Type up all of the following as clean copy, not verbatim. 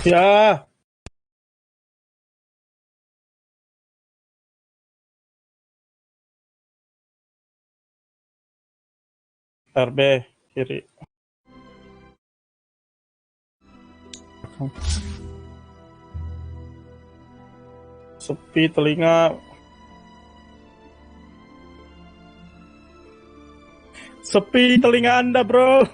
Я. RB kiri. Sepi telinga. Sepi telinga Anda, bro.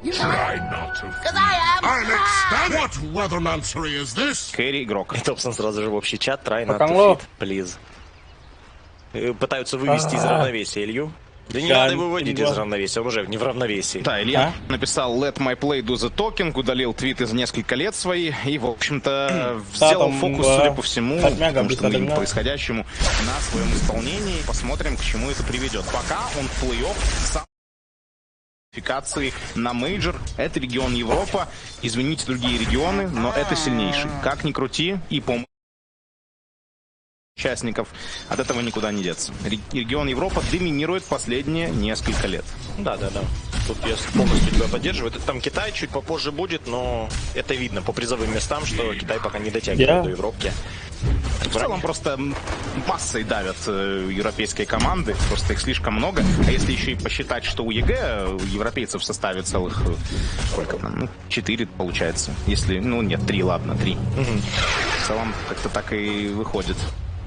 Try not to. Cause I'm ecstatic. What weathermancery is this? Кэрри игрок. И Топсон сразу же в общий чат. Try not Поканло. to fit, please. Пытаются вывести из равновесия Илью. Да не надо его выводить из равновесия, он уже не в равновесии. Да, Илья написал «Let my play do the talking», удалил твиты за несколько лет свои и, в общем-то, сделал фокус, судя по всему, потому что мы видим происходящему на своем исполнении. Посмотрим, к чему это приведет. Пока он в плей-офф сам квалификации на мейджор. Это регион Европа. Извините, другие регионы, но это сильнейший. Как ни крути, и по участников от этого никуда не деться. Регион Европа доминирует последние несколько лет. Да. Тут я полностью тебя поддерживаю. Там Китай чуть попозже будет, но это видно по призовым местам, что Китай пока не дотягивает до Европки. В целом просто массой давят европейские команды, просто их слишком много. А если еще и посчитать, что у ЕГЭ европейцев в составе целых сколько там? 4 получается. Если, нет, 3, ладно, 3. В целом как-то так и выходит.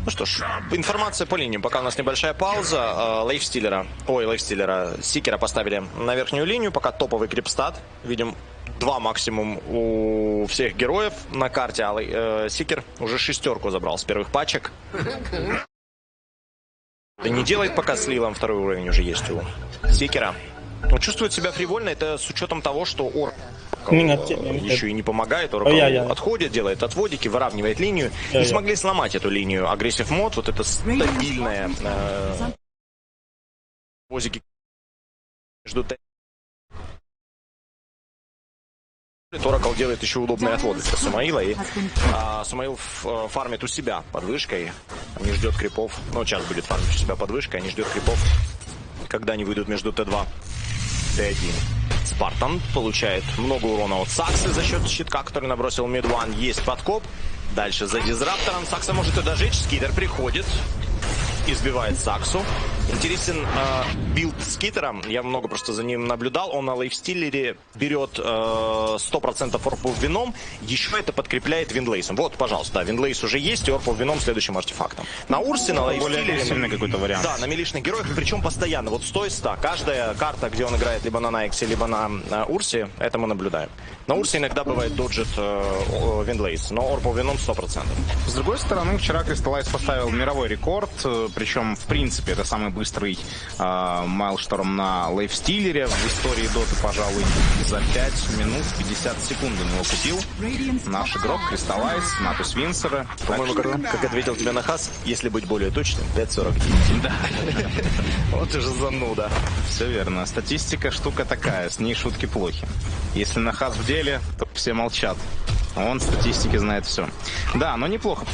Ну что ж, информация по линиям. Пока у нас небольшая пауза. Сскитера поставили на верхнюю линию. Пока топовый крипстат. Видим 2 максимум у всех героев на карте. А Сскитер уже 6 забрал с первых пачек. Да не делает пока с Лилом, 2-й уровень уже есть у Сскитера. Он чувствует себя фривольно, это с учетом того, что еще и не помогает, отходит, делает отводики, выравнивает линию. Не смогли сломать эту линию. Агрессив мод, вот это стабильная возики между Торакл делает еще удобные отводы для SумaiL, и SumaiL фармит у себя под вышкой, не ждет крипов, сейчас будет фармить у себя под вышкой, не ждет крипов, когда они выйдут между Т2 и Т1. SsaSpartan получает много урона от Саксы за счет щитка, который набросил MidOne. Есть подкоп. Дальше за дизраптором. Сакса может и дожечь. Sskiter приходит. Избивает Саксу. Интересен билд Sskiter. Я много просто за ним наблюдал. Он на лейфстиллере берет 100% орпов вином. Еще это подкрепляет винлейсом. Вот, пожалуйста, винлейс уже есть. И орпов вином следующим артефактом. На Урсе, на лейфстиллере. Сильный какой-то вариант. Да, на милишных героях. Причем постоянно. Вот 100-100. Каждая карта, где он играет либо на Найксе, либо на Урсе, это мы наблюдаем. На Урсе иногда бывает доджит винлейс. Но орпов вином 100%. С другой стороны, вчера Crystallize поставил мировой рекорд. Причем, в принципе, это самый быстрый майлшторм на лейфстиллере в истории доты, пожалуй, за 5 минут 50 секунд у него купил наш игрок Crystallize, Натус Винсера. По-моему, как ответил тебе Нахас, если быть более точным, 5.49. Да. Вот уже зануда. Все верно. Статистика штука такая, с ней шутки плохи. Если Нахас в деле, то все молчат. Он статистики знает все. Да, но неплохо.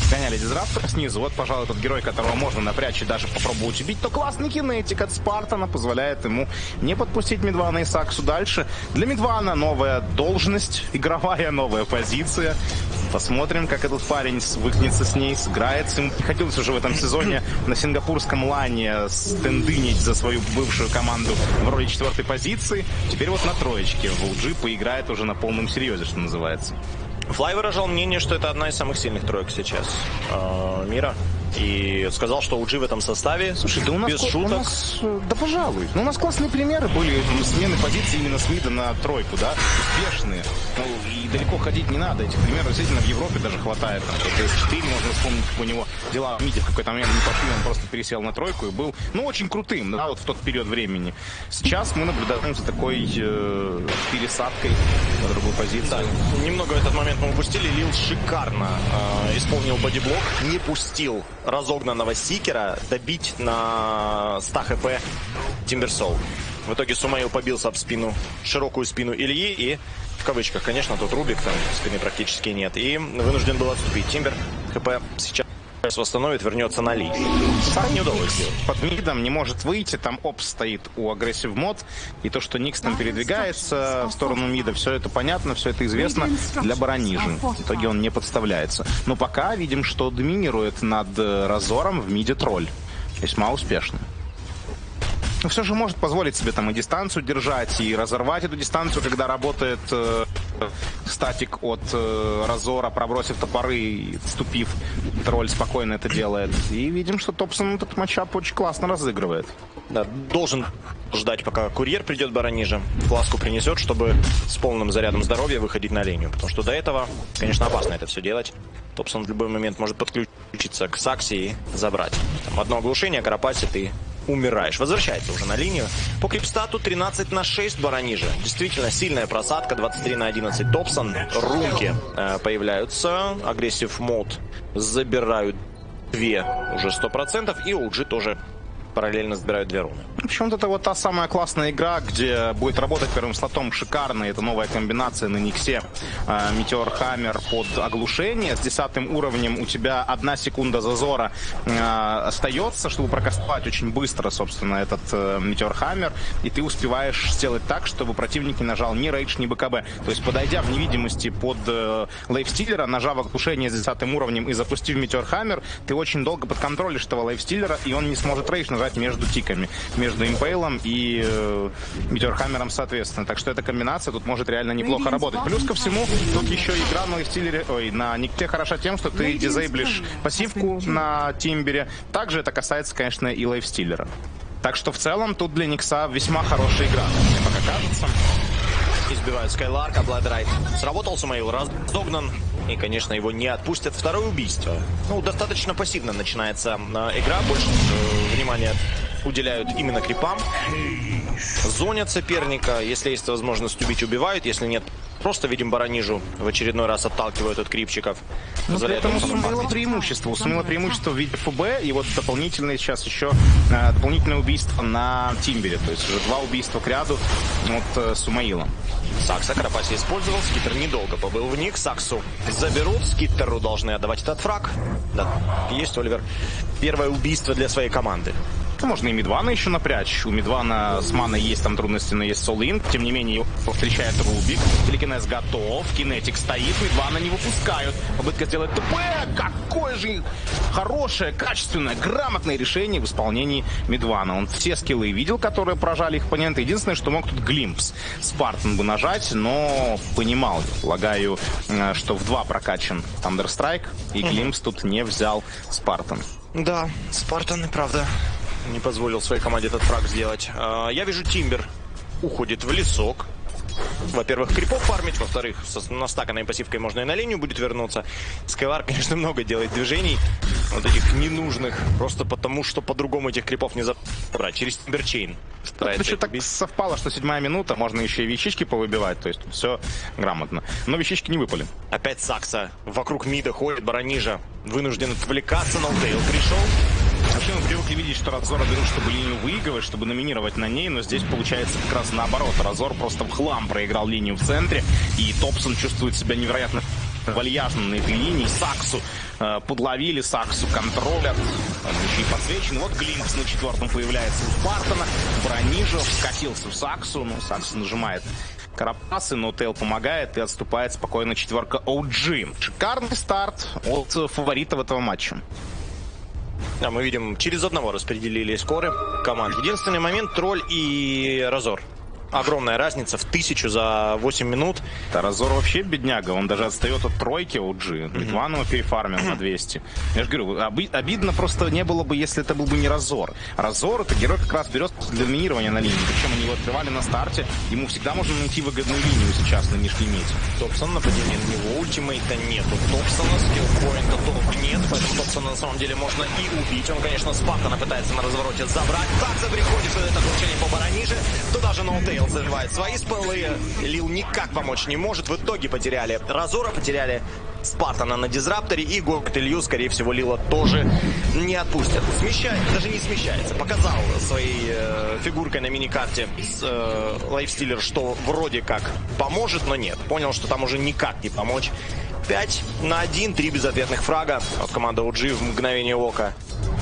Гоняли дизраптора снизу. Вот, пожалуй, этот герой, которого можно напрячь и даже попробовать убить. То классный кинетик от Спартана позволяет ему не подпустить MidOne и Саксу дальше. Для MidOne новая должность, игровая новая позиция. Посмотрим, как этот парень свыкнется с ней, сыграется. Ему приходилось уже в этом сезоне на сингапурском лане стендынить за свою бывшую команду в роли 4-й позиции. Теперь вот на троечке в OG поиграет уже на полном серьезе, что называется. Флай выражал мнение, что это одна из самых сильных троек сейчас мира. И сказал, что OG в этом составе. Слушай, да у нас без шуток. Да пожалуй. Ну, у нас классные примеры были смены позиций именно с мида на тройку, да? Успешные. И далеко ходить не надо. Этих примеров действительно в Европе даже хватает. Там, PS4 можно вспомнить, как у него дела в миде в какой-то момент не пошли, он просто пересел на тройку и был, очень крутым, да, вот в тот период времени. Сейчас мы наблюдаем за такой пересадкой на другую позицию. Да, немного в этот момент мы упустили. Лил шикарно исполнил бодиблок, не пустил разогнанного Сскитера добить на 100 хп Тимберсол. В итоге SumaiL побился об спину, широкую спину Ильи и, в кавычках, конечно, тут Рубик, там спины практически нет, и вынужден был отступить. Тимбер хп сейчас сейчас восстановит, вернется на линию. Так не удалось сделать. Под мидом не может выйти, там опс стоит у агрессив мод, и то, что Никс там передвигается в сторону мида, все это понятно, все это известно для BoraNijи. В итоге он не подставляется. Но пока видим, что доминирует над Разором в миде тролль. Весьма успешно. Но все же может позволить себе там и дистанцию держать, и разорвать эту дистанцию, когда работает статик от Разора, пробросив топоры и вступив. Тролль спокойно это делает. И видим, что Топсон этот матчап очень классно разыгрывает. Да, должен ждать, пока курьер придет BoraNija, фласку принесет, чтобы с полным зарядом здоровья выходить на линию. Потому что до этого, конечно, опасно это все делать. Топсон в любой момент может подключиться к Саксе и забрать. Там одно оглушение, карапасит и умираешь. Возвращается уже на линию. По крипстату 13-6 BoraNija. Действительно сильная просадка. 23-11 Топсон. Рунки появляются. Агрессив мод забирают 2 уже 100%. И OG тоже параллельно забирают 2 руны. В общем-то, это вот та самая классная игра, где будет работать первым слотом шикарно. Это новая комбинация на Никсе. Метеор Хаммер под оглушение. С 10 уровнем у тебя 1 секунда зазора остается, чтобы прокастовать очень быстро, собственно, этот Метеор Хаммер. И ты успеваешь сделать так, чтобы противник не нажал ни рейдж, ни БКБ. То есть, подойдя в невидимости под лайфстиллера, нажав оглушение с 10 уровнем и запустив Метеор Хаммер, ты очень долго подконтролишь этого лайфстиллера, и он не сможет рейдж нажать между тиками, между импейлом и Метеорхаммером, соответственно. Так что эта комбинация тут может реально неплохо работать. Плюс ко всему, тут еще игра на лайфстиллере, на Никте хороша тем, что ты дизейблишь пассивку на Тимбере. Также это касается, конечно, и лайфстиллера. Так что в целом тут для Никса весьма хорошая игра, мне пока кажется. Избивают Skylark, Бладрайт. Сработал SumaiL, разогнан. И, конечно, его не отпустят. Второе убийство. Ну, достаточно пассивно начинается игра. Больше внимания уделяют именно крипам. Зонят соперника. Если есть возможность убить, убивают. Если нет, просто видим BoraNijу. В очередной раз отталкивают от крипчиков. Но при этом у SumaiL преимущество. У SumaiL преимущество в виде ФБ. И вот дополнительное сейчас еще дополнительное убийство на Тимбере. То есть уже 2 убийства к ряду от SumaiL. Сакса Карапаси использовал. Скитер недолго побыл в них. Саксу заберут. Скитеру должны отдавать этот фраг. Да, есть, Оливер. Первое убийство для своей команды. Можно и MidOne еще напрячь. У MidOne с маной есть там трудности, но есть Soul-Link. Тем не менее, его встречает Рубик. Телекинез готов. Кинетик стоит. MidOne не выпускают. Попытка сделать ТП. Какое же хорошее, качественное, грамотное решение в исполнении MidOne. Он все скиллы видел, которые поражали их оппонента. Единственное, что мог тут глимпс. Спартан бы нажать, но понимал, полагаю, что в 2 прокачан Thunderstrike. И глимпс тут не взял Спартан. Да, Спартан и правда не позволил своей команде этот фраг сделать. Я вижу, Тимбер уходит в лесок. Во-первых, крипов фармить, во-вторых, с настаканной пассивкой можно и на линию будет вернуться. Skylark, конечно, много делает движений, вот этих ненужных, просто потому, что по-другому этих крипов не забрать. Через Тимберчейн. Тут еще так совпало, что 7-я минута, можно еще и вещички повыбивать, то есть все грамотно. Но вещички не выпали. Опять Сакса вокруг мида ходит, BoraNija вынужден отвлекаться, ноутейл пришел. Вообще мы привыкли видеть, что Разора берут, чтобы линию выигрывать, чтобы номинировать на ней, но здесь получается как раз наоборот. Разор просто в хлам проиграл линию в центре, и Топсон чувствует себя невероятно вальяжно на этой линии. Саксу подловили, Саксу контролят, еще и подсвечен. Вот глимпс на 4-м появляется у Спартана. BoraNija вкатился в Саксу, ну, Саксу нажимает карапасы, но Тейл помогает и отступает спокойно 4-ка OG. Шикарный старт от фаворитов этого матча. Да, мы видим, через одного распределили скоры команд. Единственный момент, Тролль и Разор. Огромная разница в 1000 за 8 минут. Да, Разор вообще бедняга, он даже отстает от тройки OG. MidOne его перефармил на 200. Я же говорю, обидно просто не было бы, если это был бы не Разор. Разор — это герой как раз берет для доминирования на линии. Причем они его открывали на старте. Ему всегда можно найти выгодную линию сейчас на нижлимите. Топсон нападение на него, ультимейта нету. Топсона, скиллпоинта толк нет, поэтому Топсона на самом деле можно и убить. Он, конечно, Спартана пытается на развороте забрать. Также приходит это оглушение по BoraNija. Туда же ноутейл заливает свои спеллы. Лил никак помочь не может. В итоге потеряли Разора, потеряли Спартана на дизрапторе. И Город Илью, скорее всего, Лила тоже не отпустят. Смещается, даже не смещается. Показал своей фигуркой на миникарте лайфстиллер, что вроде как поможет, но нет. Понял, что там уже никак не помочь. 5-1, 3 безответных фрага от команды OG в мгновение ока.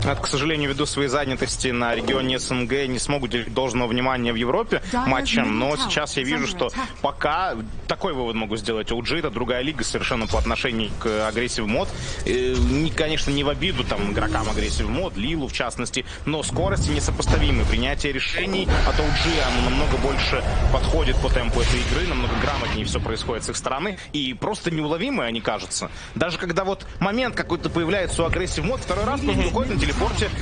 Это, к сожалению, ввиду своей занятости на регионе СНГ не смогут уделить должного внимания в Европе матчам, но сейчас я вижу, что пока такой вывод могу сделать. OG это другая лига совершенно по отношению к Aggressive Mode. Конечно, не в обиду там игрокам Aggressive Mode, Лилу в частности, но скорости несопоставимы. Принятие решений от OG оно намного больше подходит по темпу этой игры, намного грамотнее все происходит с их стороны и просто неуловимые они кажутся. Даже когда вот момент какой-то появляется у Aggressive Mode, второй раз просто выходит на телепорте.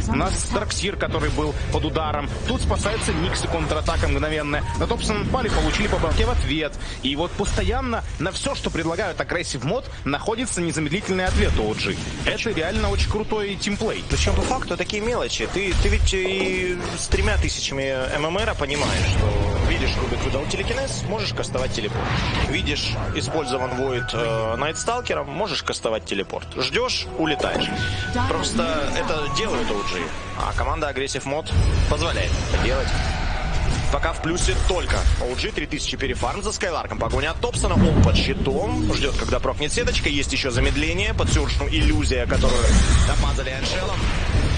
У нас Дарксир, который был под ударом. Тут спасается Никс и контратака мгновенная. На Топсон напали, получили по башке в ответ. И вот постоянно на все, что предлагают Aggressive Mode, находится незамедлительный ответ у OG. Это реально очень крутой тимплей. Причем по факту такие мелочи. Ты ведь и с 3000 ММР понимаешь, что видишь, Рубик выдал телекинез, можешь кастовать телепорт. Видишь, использован Void Найтсталкером, можешь кастовать телепорт. Ждешь, улетаешь. Просто это делают OG, а команда Aggressive Mode позволяет это делать. Пока в плюсе только OG, 3000 перефарм за Скайларком. Погоня от Топсона, он под щитом, ждет, когда прокнет сеточка, есть еще замедление, под сюршну иллюзия, которую намазали Эншелом.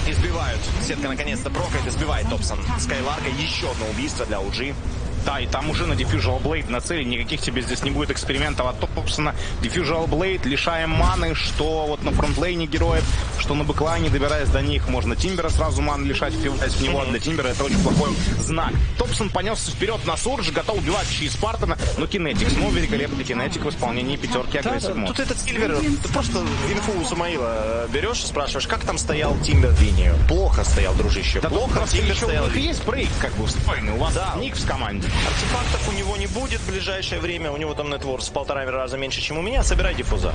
Избивают, сетка наконец-то прокает, избивает Топсон Скайларка, еще одно убийство для OG. Да, и там уже на Diffusional Blade на цели, никаких тебе здесь не будет экспериментов от Топсона. Diffusional Blade, лишаем маны, что вот на фронтлейне героев, что на бэклайне, добираясь до них, можно Тимбера сразу маны лишать, впиваясь в него, а для Тимбера это очень плохой знак. Топсон понесся вперед на Сурж, готов убивать SsaSpartan, но Кинетик, снова великолепный Кинетик в исполнении пятерки Aggressive Mode. Тут этот Сильвер, ты просто инфу у SumaiL берешь и спрашиваешь, как там стоял Тимбер в линию. Плохо стоял, дружище, да, плохо Тимбер стоял. Есть брейк, как бы, встроенный, у вас Ник в команде. Артефактов у него не будет в ближайшее время. У него там нетворс в 1,5 раза меньше, чем у меня. Собирай диффуза.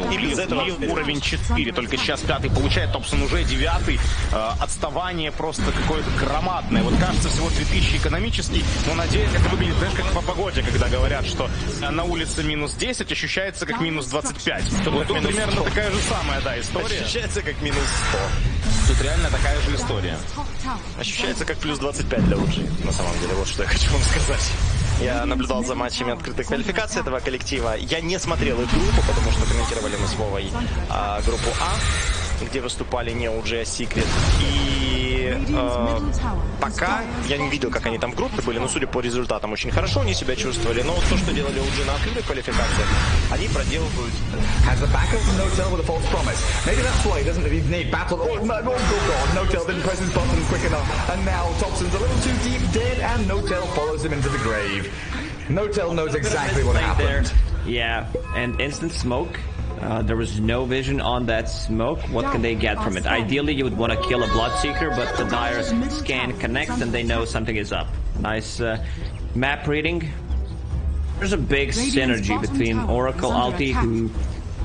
И без этого уровень 4, только сейчас 5 получает, Топсон уже 9. Отставание просто какое-то громадное. Вот кажется, всего 3000 экономический, но на деле это выглядит, знаешь, как по погоде, когда говорят, что на улице минус 10, ощущается как минус 25. Вот тут примерно такая же самая, да, история. Ощущается как минус 100. Тут реально такая же история. Ощущается как плюс 25 для OG, на самом деле. Вот что я хочу вам сказать. Я наблюдал за матчами открытой квалификации этого коллектива. Я не смотрел их группу, потому что комментировали мы с Вовой группу А, где выступали не OG, а Secret. И пока я не видел, как они там в группе были, но судя по результатам, очень хорошо они себя чувствовали. Но вот то, что делали OG на открытой квалификации, они проделывают. Has the back of NoTel with a false promise. Maybe that's why he doesn't even need battle. Oh my god, NoTel didn't press his button quick enough. And now Topson's a little too deep dead and NoTel follows him into the grave. NoTel knows exactly what happened. Yeah, and instant smoke. There was no vision on that smoke. What can they get from it? Ideally, you would want to kill a Bloodseeker, but the Dyer's scan connects and they know something is up. Nice map reading. There's a big synergy between Oracle ulti,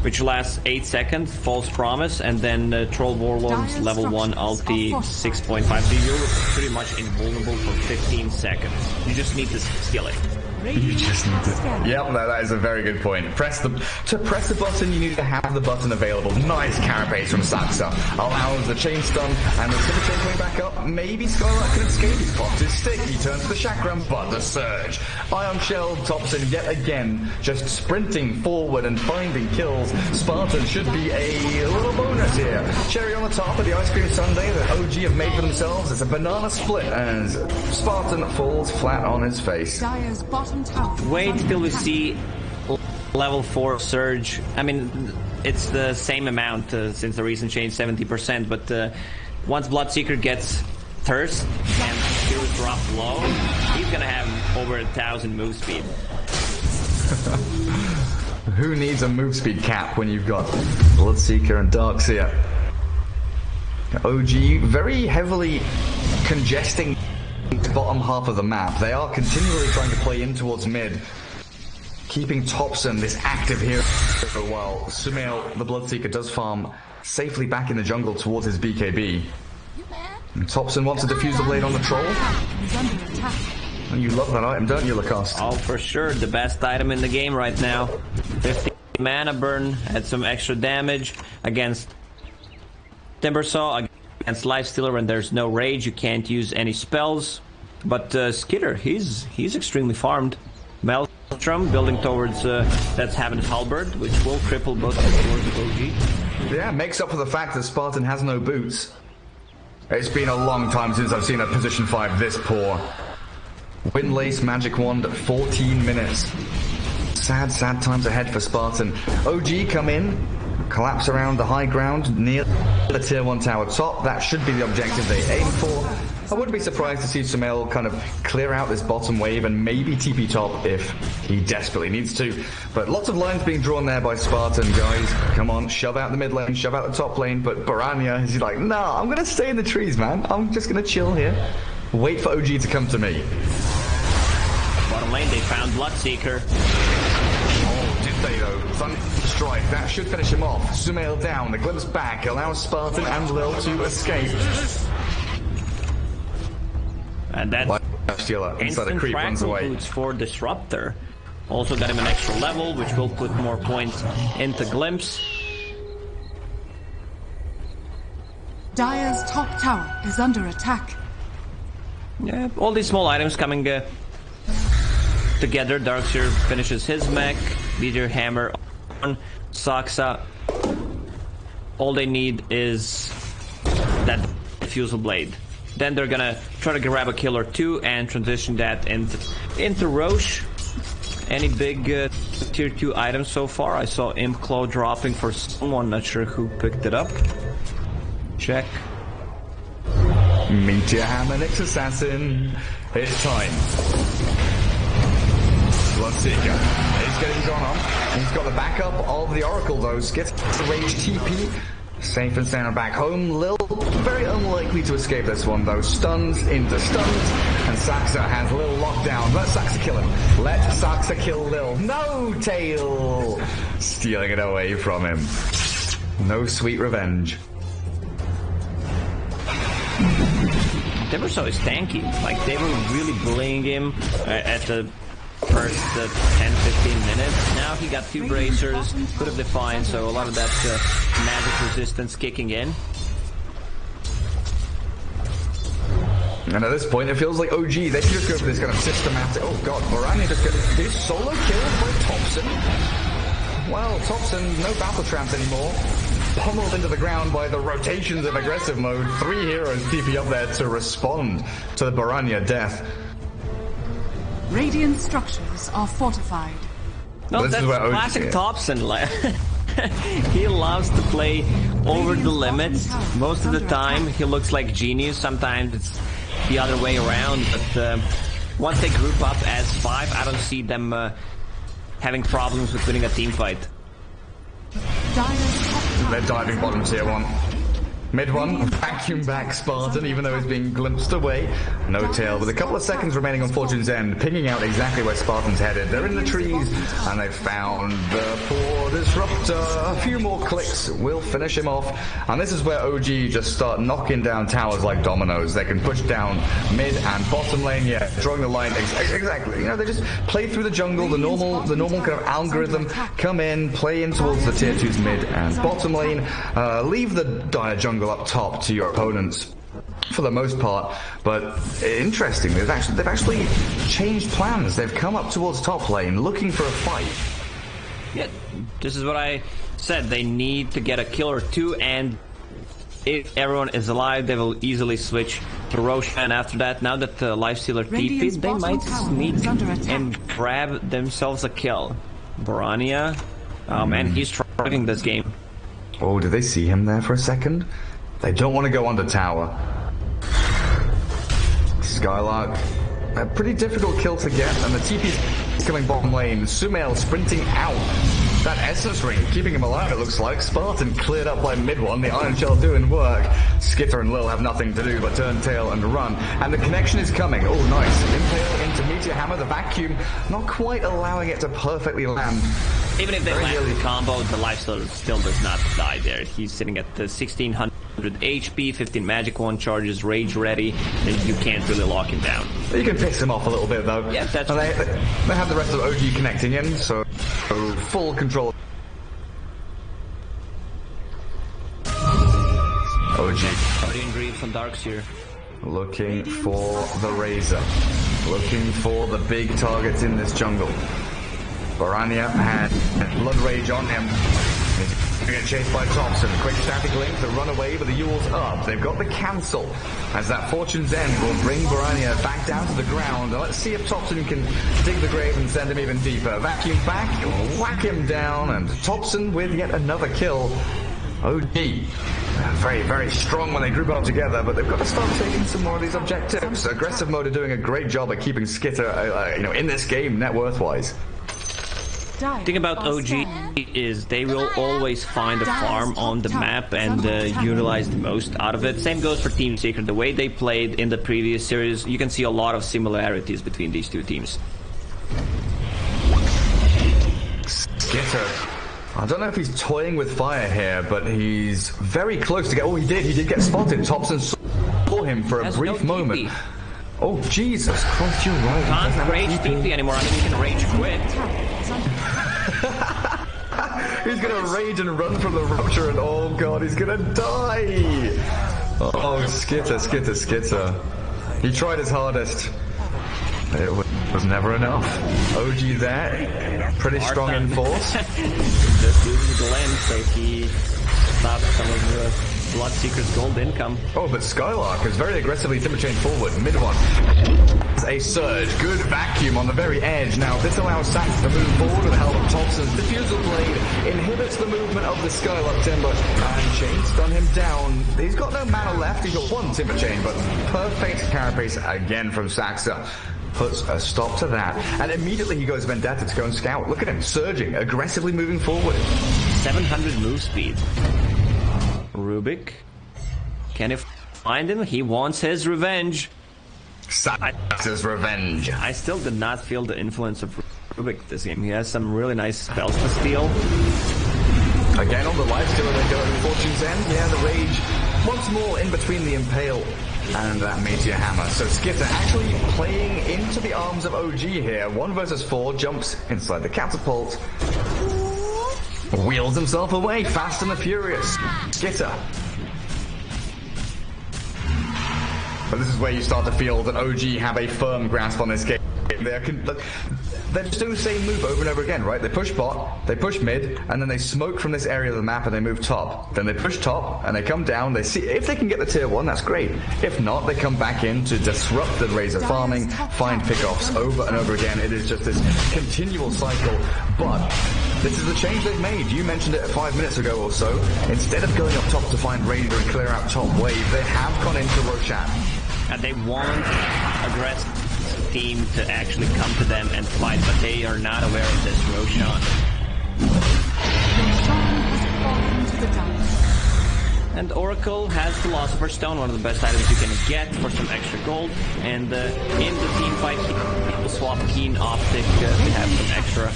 which lasts 8 seconds, false promise, and then Troll Warlord's level 1 ulti 6.5. So you're pretty much invulnerable for 15 seconds. You just need to skill it. You just need to. Yep, that is a very good point. To press the button, you need to have the button available. Nice carapace from Saksa. Allows the chain stun and the Silver Chain coming back up. Maybe Skylark can escape. He pops his stick. He turns to the chakram, but the surge. Ion Shell Topson yet again, just sprinting forward and finding kills. Spartan should be a little bonus here. Cherry on the top of the ice cream sundae that OG have made for themselves. It's a banana split as Spartan falls flat on his face. Wait till we see level 4 surge. I mean, it's the same amount since the recent change, 70%, but once Bloodseeker gets thirst and heroes drop low, he's gonna have over 1,000 move speed. Who needs a move speed cap when you've got Bloodseeker and Darkseer? OG very heavily congesting the bottom half of the map. They are continually trying to play in towards mid, keeping Topson, this active hero, while SumaiL, the Bloodseeker, does farm safely back in the jungle towards his BKB. And Topson wants to defuse the blade on the troll. And you love that item, don't you, Lacoste? Oh, for sure. The best item in the game right now. 50 mana burn, had some extra damage against Timbersaw, against Lifestealer when there's no rage, you can't use any spells. But Sskiter, he's extremely farmed. Mel Maelstrom, building towards that's Heaven's Halberd, which will cripple both of the swords of OG. Yeah, makes up for the fact that Spartan has no boots. It's been a long time since I've seen a position 5 this poor. Windlace, Magic Wand, 14 minutes. Sad, sad times ahead for Spartan. OG come in, collapse around the high ground near the tier 1 tower top. That should be the objective they aim for. I wouldn't be surprised to see SumaiL kind of clear out this bottom wave and maybe TP top if he desperately needs to. But lots of lines being drawn there by Spartan, guys. Come on, shove out the mid lane, shove out the top lane. But BoraNija is like, nah, I'm going to stay in the trees, man. I'm just going to chill here. Wait for OG to come to me. Bottom lane, they found Bloodseeker. Oh, did they though? Thunderstrike, that should finish him off. SumaiL down, the glimpse back allows Spartan and Lil to escape. And that's inside a creep runs away. Boots for Disruptor. Also got him an extra level, which will put more points into Glimpse. Dire's top tower is under attack. Yeah, all these small items coming together. Darkseer finishes his mech. Meteor Hammer on Saksa. All they need is that Fusel Blade. Then they're gonna try to grab a kill or two and transition that into Roche. Any big tier 2 items so far? I saw Imp Claw dropping for someone, not sure who picked it up. Check. Meteor Hammer, Nyx Assassin. It's time. Bloodseeker is getting gone on. He's got the backup of the Oracle though. Sskiter rage TP. Safe and sound back home. Lil, very unlikely to escape this one though. Stuns into stuns. And Saksa has Lil locked down. Let Saksa kill him. Let Saksa kill Lil. No, Tail! Stealing it away from him. No sweet revenge. They were so stanky. Like, they were really bullying him at the first 10-15 minutes. Now he got 2 bracers, could have defined, so a lot of that magic resistance kicking in. And at this point, it feels like OG, they should just go for this kind of systematic... Oh god, BoraNija just got this solo kill by Topson. Well, Topson, no battle trance anymore. Pummeled into the ground by the rotations of aggressive mode. 3 heroes TP up there to respond to the BoraNija death. Radiant structures are fortified. No, that's classic Topson. He loves to play over the limits. Most of the time, he looks like genius. Sometimes it's the other way around. But once they group up as 5, I don't see them having problems with winning a team fight. They're diving bottom tier 1. MidOne, vacuum back Spartan, even though he's being glimpsed away. No tail, with a couple of seconds remaining on Fortune's End, pinging out exactly where Spartan's headed. They're in the trees, and they've found the poor Disruptor. A few more clicks will finish him off. And this is where OG just start knocking down towers like dominoes. They can push down mid and bottom lane, yeah, drawing the line exactly. You know, they just play through the jungle, the normal kind of algorithm, come in, play in towards the tier 2's mid and bottom lane, leave the dire jungle up top to your opponents for the most part. But interesting, they've actually changed plans. They've come up towards top lane looking for a fight. Yeah, this is what I said. They need to get a kill or 2, and if everyone is alive, they will easily switch to Roche. And after that, now that the Lifestealer TP'd, they might sneak and grab themselves a kill. BoraNija, and he's driving this game. Oh, did they see him there for a second? They don't want to go under tower. Skylark, a pretty difficult kill to get, and the TP's coming bottom lane. SumaiL sprinting out. That essence ring keeping him alive, it looks like. Spartan cleared up by MidOne, the Iron Shell doing work. Sskiter and Lil have nothing to do but turn tail and run. And the connection is coming. Oh, nice. Impale into Meteor Hammer, the vacuum, not quite allowing it to perfectly land. Even if they land the combo, the Lifestealer still does not die there. He's sitting at the 1600 HP, 15 Magic Wand charges, rage ready, and you can't really lock him down. You can piss him off a little bit though. Yeah, that's and they have the rest of OG connecting in, so full control. OG. Guardian Greaves from Darkseer. Looking for the Razor. Looking for the big targets in this jungle. BoraNija had Blood Rage on him. He's going to get chased by Topson. Quick static link to run away, but the Yule's up. They've got the cancel, as that Fortune's End will bring BoraNija back down to the ground. And let's see if Topson can dig the grave and send him even deeper. Vacuum back, whack him down, and Topson with yet another kill. OG, very, very strong when they group up together, but they've got to start taking some more of these objectives. Aggressive Mode are doing a great job at keeping Sskiter, in this game, net worth-wise. The thing about OG is they will always find a farm on the map and utilize the most out of it. Same goes for Team Secret. The way they played in the previous series, you can see a lot of similarities between these two teams. Sskiter, I don't know if he's toying with fire here, but he's very close to get... Oh, he did get spotted. Topson saw him for a brief moment. Oh, Jesus Christ, you're right. Can't rage TP anymore. I mean, you can rage quit. He's gonna rage and run from the rupture, and oh god, he's gonna die! Oh, Sskiter. He tried his hardest. It was never enough. OG there, pretty strong in force. Just using the lens, so he stopped some of the Bloodseeker's gold income. Oh, but Skylark is very aggressively timber chain forward. MidOne. A surge. Good vacuum on the very edge. Now, this allows Saksa to move forward with the help of Topson's diffusal blade. Inhibits the movement of the Skylark timber. And chain stun him down. He's got no mana left. He's got one timber chain, but perfect carapace again from Saksa. Puts a stop to that. And immediately he goes Vendetta to go and scout. Look at him, surging, aggressively moving forward. 700 move speed. Rubik. Can you find him? He wants his revenge. Saksa's revenge. I still did not feel the influence of Rubik this game. He has some really nice spells to steal. Again on the lifestealer they go to Fortune's End. Yeah, the rage once more in between the impale and that meteor hammer. So Sskiter actually playing into the arms of OG here. 1 versus 4, jumps inside the catapult. Wheels himself away, fast and the furious. Sskiter. But this is where you start to feel that OG have a firm grasp on this game. They're just doing the same move over and over again, right? They push bot, they push mid, and then they smoke from this area of the map and they move top. Then they push top and they come down. They see if they can get the tier 1, that's great. If not, they come back in to disrupt the Razor farming, find pickoffs over and over again. It is just this continual cycle. But this is the change they've made. You mentioned it 5 minutes ago or so. Instead of going up top to find Razor and clear out top wave, they have gone into Roshan. And they want aggressive team to actually come to them and fight, but they are not aware of this Roshan. And Oracle has Philosopher's Stone, one of the best items you can get for some extra gold. And in the team fight, he will swap Keen Optic to have some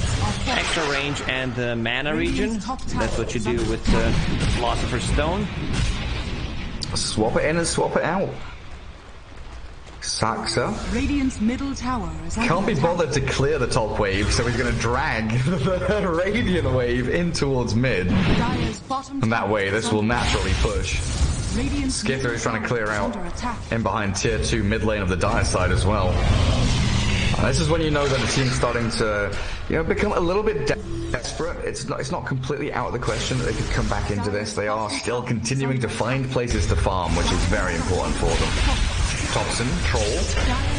extra range and mana regen. That's what you do with the Philosopher's Stone. Swap it in and swap it out. Saksa Radiant's middle tower is can't be bothered to clear the top wave, so he's going to drag the Radiant wave in towards mid. And that way, this will naturally push. Sskiter is trying to clear out in behind tier 2 mid lane of the Dire side as well. And this is when you know that the team's starting to, become a little bit desperate. It's not completely out of the question that they could come back into this. They are still continuing to find places to farm, which is very important for them. Topson, Troll.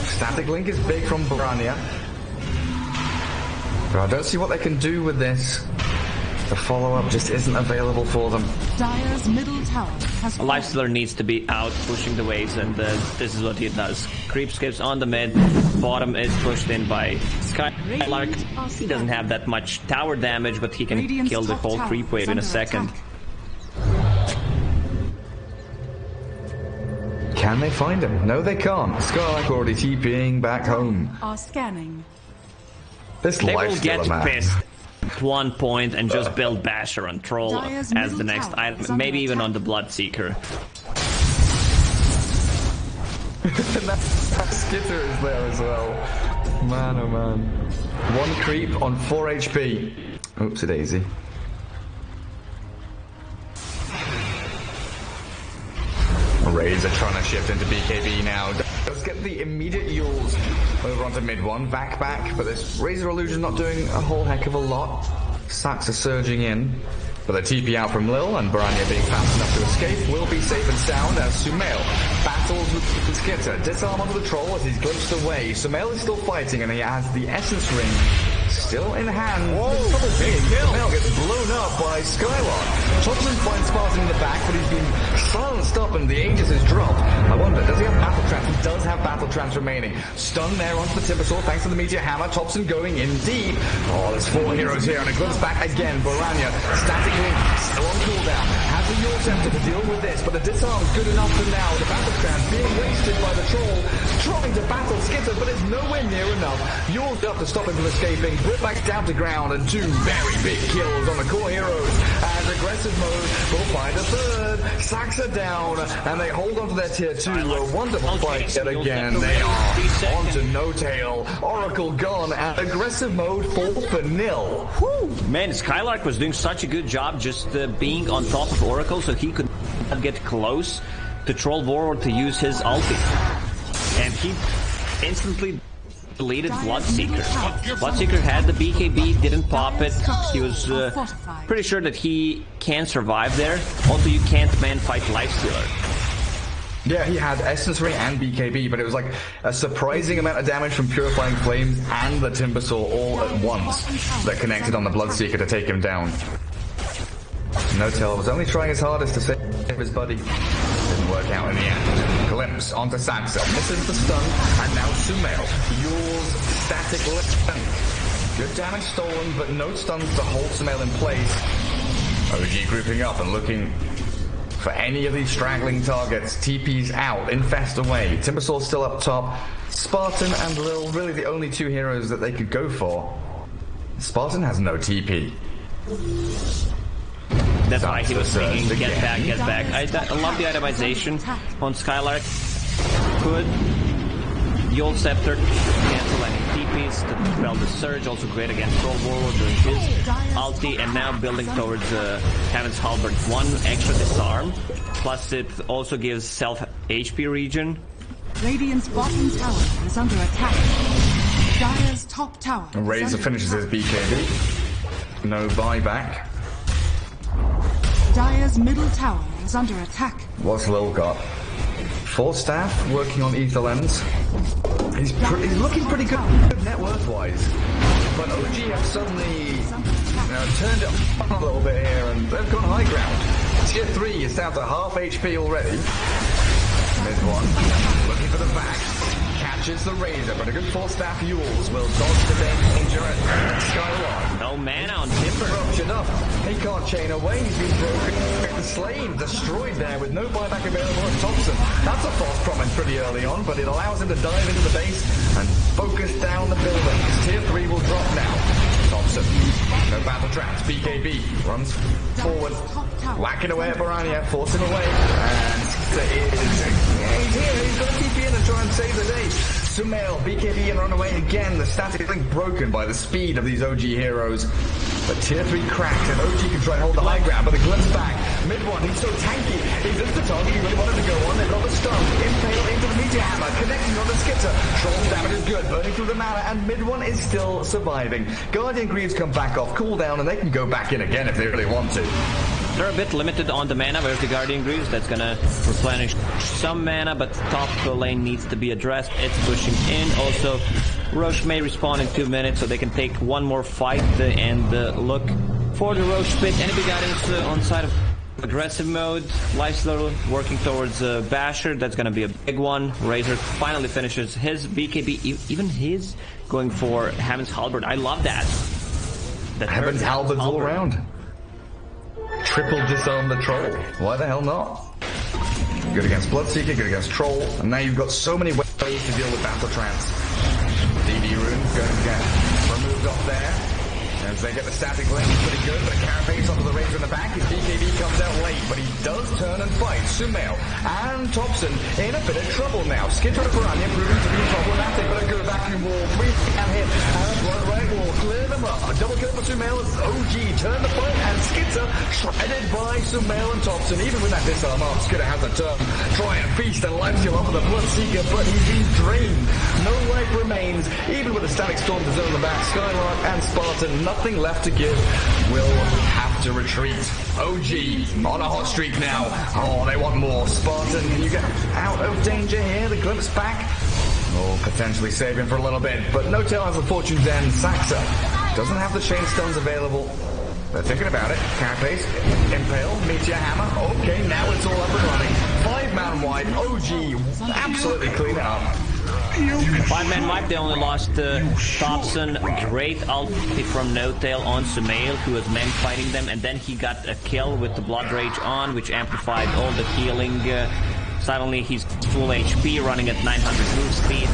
Static Link is big from BoraNija. But I don't see what they can do with this. The follow-up just isn't available for them. Dire's middle tower has Lifestealer needs to be out pushing the waves, and this is what he does. Creep skips on the mid, bottom is pushed in by Skylark. He doesn't have that much tower damage, but he can kill the whole creep wave in a second. Can they find him? No, they can't. Skylark already TPing back home. are scanning. This They will get Lifestealer man. pissed at one point and just build Basher on Troll as the next item, maybe even on the Bloodseeker. That Sskiter is there as well. Man, oh man. 1 creep on 4 HP. Oopsie daisy. Razor trying to shift into BKB now. does get the immediate Yules over onto MidOne. Back, but this Razor Illusion not doing a whole heck of a lot. Saksa surging in. But the TP out from Lil and BoraNija being fast enough to escape will be safe and sound as SumaiL battles with Sskiter. Disarm onto the troll as he's glimpsed away. SumaiL is still fighting and he has the Essence Ring still in hand. Whoa, SumaiL gets blown up by Skylark. Topson finds SsaSpartan in the back, but he's been silenced up and the Aegis is dropped. I wonder, does he have Battle Trance? He does have Battle Trance remaining. Stun there onto the Timbersaw thanks to the Meteor Hammer. Topson going in deep. Oh, there's 4 heroes here and it glimpses back again. BoraNija static link, still on cooldown. Has the Yule Scepter to deal with this, but the disarm's good enough for now. The Battle Trance being wasted by the troll. Trying to battle Sskiter, but it's nowhere near enough. Yule's up to stop him from escaping. Back down to ground and 2 very big kills on the core heroes as aggressive mode will find a third. Saksa down and they hold on to their tier 2. A wonderful fight yet again. They are on to no tail. Oracle gone and aggressive mode falls for nil. Whew. Man, Skylark was doing such a good job just being on top of Oracle so he could not get close to troll Warlord to use his ulti. And he instantly deleted Bloodseeker. Bloodseeker had the BKB, didn't pop it. He was pretty sure that he can survive there. Also, you can't man-fight Lifestealer. Yeah, he had Essence Ring and BKB, but it was like a surprising amount of damage from Purifying Flames and the Timbersaw all at once that connected on the Bloodseeker to take him down. No-Tail was only trying his hardest to save his buddy. Didn't work out in the end. Glimpse onto Saksa. Misses the stun, and now SumaiL. Yule's static link. Good damage stolen, but no stuns to hold SumaiL in place. OG grouping up and looking for any of these straggling targets. TP's out, Infest away. Timbersaw still up top. SsaSpartan and Lil, really the only 2 heroes that they could go for. SsaSpartan has no TP. That's why he was thinking, get back. I love the itemization on Skylark. Could Yule Scepter cancel any TPs to dispel the surge, also great against Troll Warlord doing his ulti, and now building towards Heaven's Halberd. 1 extra disarm, plus it also gives self HP regen. Radiant's bottom tower is under attack. Dire's top tower. Razor finishes his BKB. No buyback. Dire's middle tower is under attack. What's Lil got? 4 staff working on Ether Lens. He's looking pretty good net worth wise. But OG have suddenly turned it up a little bit here and they've gone high ground. Tier 3 is down to half HP already. MidOne looking for the back. Catches the Razor, but a good 4 staff Yules will dodge the danger at Skylark. No mana on Timber. Ruptured up. He can't chain away. He's been broken, slain, destroyed there with no buyback available at Topson. That's a false promise pretty early on, but it allows him to dive into the base and focus down the buildings. Tier 3 will drop now. Topson, no battle trance. BKB runs forward, whacking away at BoraNija, forcing away, and he's here. He's got to TP in and try and save the day. SumaiL, BKB and run away again. The static link broken by the speed of these OG heroes. But tier 3 cracked and OG can try and hold the high ground, but the glimpse back. MidOne, he's so tanky. Is this the target he really wanted to go on? They've got the stun. Impale into the Meteor Hammer, connecting on the Sskiter. Troll's damage is good, burning through the mana, and MidOne is still surviving. Guardian Greaves come back off cooldown, and they can go back in again if they really want to. They're a bit limited on the mana versus the Guardian Greaves. That's gonna replenish some mana, but top lane needs to be addressed. It's pushing in. Also, Roche may respawn in 2 minutes, so they can take one more fight and look for the Roche pit. Any big items on side of aggressive mode? Lifestealer working towards Basher. That's gonna be a big one. Razor finally finishes his BKB. Even his going for Heaven's Halberd. I love that. Heaven's Halberds all around. Triple disarm the troll. Why the hell not? Good against Bloodseeker, good against Troll, and now you've got so many ways to deal with Battle Trance. DD runes going to get removed off there. As they get the static link, pretty good, but a carapace onto the Razor in the back. His BKB comes out late, but he does turn and fight. SumaiL and Topson in a bit of trouble now. Sskiter and BoraNija proving to be problematic, but a good vacuum wall. 3 can hit, and right wall, clear them up. A double kill for SumaiL as OG turn the fight, and Sskiter shredded by SumaiL and Topson. Even with that disarm up, Sskiter has a turn. Try and feast and life steal off of the Bloodseeker, but he's been drained. No life remains. Even with a static storm to zone the back, Skylark and Spartan, nothing left to give. Will have to retreat. OG on a hot streak now. Oh, they want more. Spartan, can you get out of danger here? The glimpse back. Oh, potentially save him for a little bit, but No Tail has the Fortune's End. Saksa doesn't have the chain stones available. They're thinking about it. Carapace, Impale, Meteor Hammer. Okay, now it's all up and running. 5-man wide. OG absolutely clean it up. 5-man wipe, they only lost Topson. Great ulti from No Tail on SumaiL, who was man fighting them, and then he got a kill with the Blood Rage on, which amplified all the healing. Suddenly he's full HP, running at 900 move speed.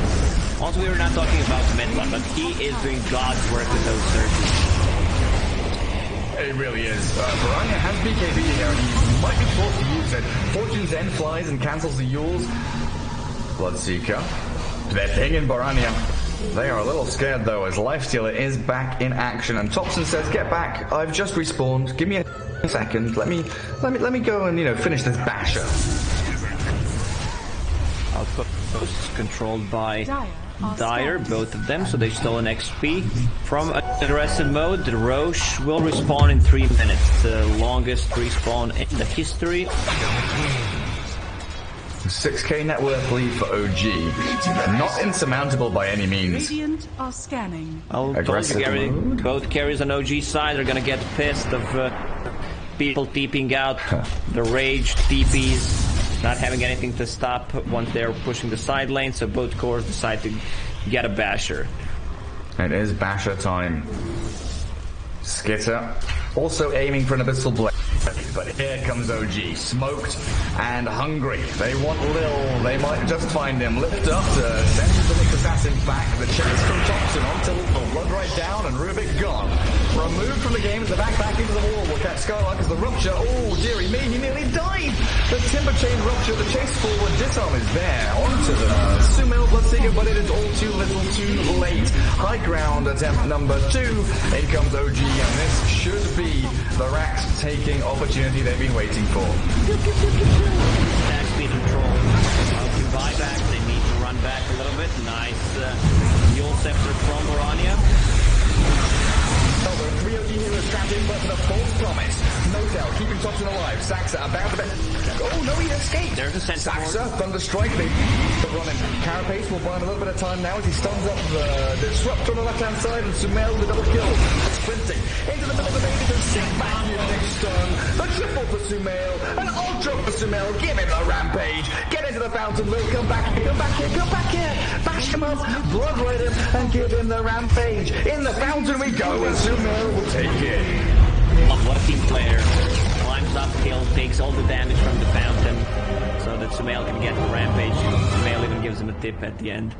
Also, we were not talking about MidOne, but he is doing God's work with those surges. It really is. BoraNija has BKB here, and he might be forced to use it. Fortune's End flies and cancels the Yules. Bloodseeker. They're pinging BoraNija. They are a little scared, though, as Lifestealer is back in action, and Topson says, "Get back! I've just respawned. Give me a second. Let me go and finish this basher." Outposts controlled by Dire, both of them, so they stole an XP. From aggressive mode, the Roche will respawn in 3 minutes, the longest respawn in the history. 6k net worth lead for OG. Not insurmountable by any means. Radiant are scanning. Aggressive Gary, both carries on OG side are gonna get pissed of people TPing out the Rage TPs. Not having anything to stop once they're pushing the side lane, so both cores decide to get a basher. It is basher time. Sskiter also aiming for an Abyssal Blade, but here comes OG, smoked and hungry. They want Lil, they might just find him. Lift up to send the Mix Assassin back. The chase from Topson onto the Blood right down and Rubik gone. Removed from the game, the back into the wall will catch Skylark as the rupture. Oh, dearie me, he nearly died! The Timber Chain rupture, the chase forward, disarm is there. Onto the SumaiL Bloodseeker, but it is all too little too late. High ground attempt number 2. In comes OG, and this should be the Rax taking opportunity they've been waiting for. Attack speed control. To buyback, they need to run back a little bit. Nice Yule Scepter from BoraNija. There are 3 OG heroes trapped in, but for the false promise. No Tail keeping Topson alive. Saksa about to... Oh, no, he escaped. There's a sense Saksa, Thunderstrike, they running. Carapace will buy a little bit of time now as he stuns up the Disruptor on the left-hand side, and SumaiL with a double kill. Sprinting into the middle of the maze and sit back in the next stun. The triple for SumaiL, an ultra for SumaiL. Give him the rampage. Get into the fountain, Will. Come back here, come back here, come back here. Bash him up, blood right him, and give him the rampage. In the fountain we go, and SumaiL will take it. What a team player. Climbs uphill, takes all the damage from the fountain, so that SumaiL can get the rampage. SumaiL even gives him a tip at the end.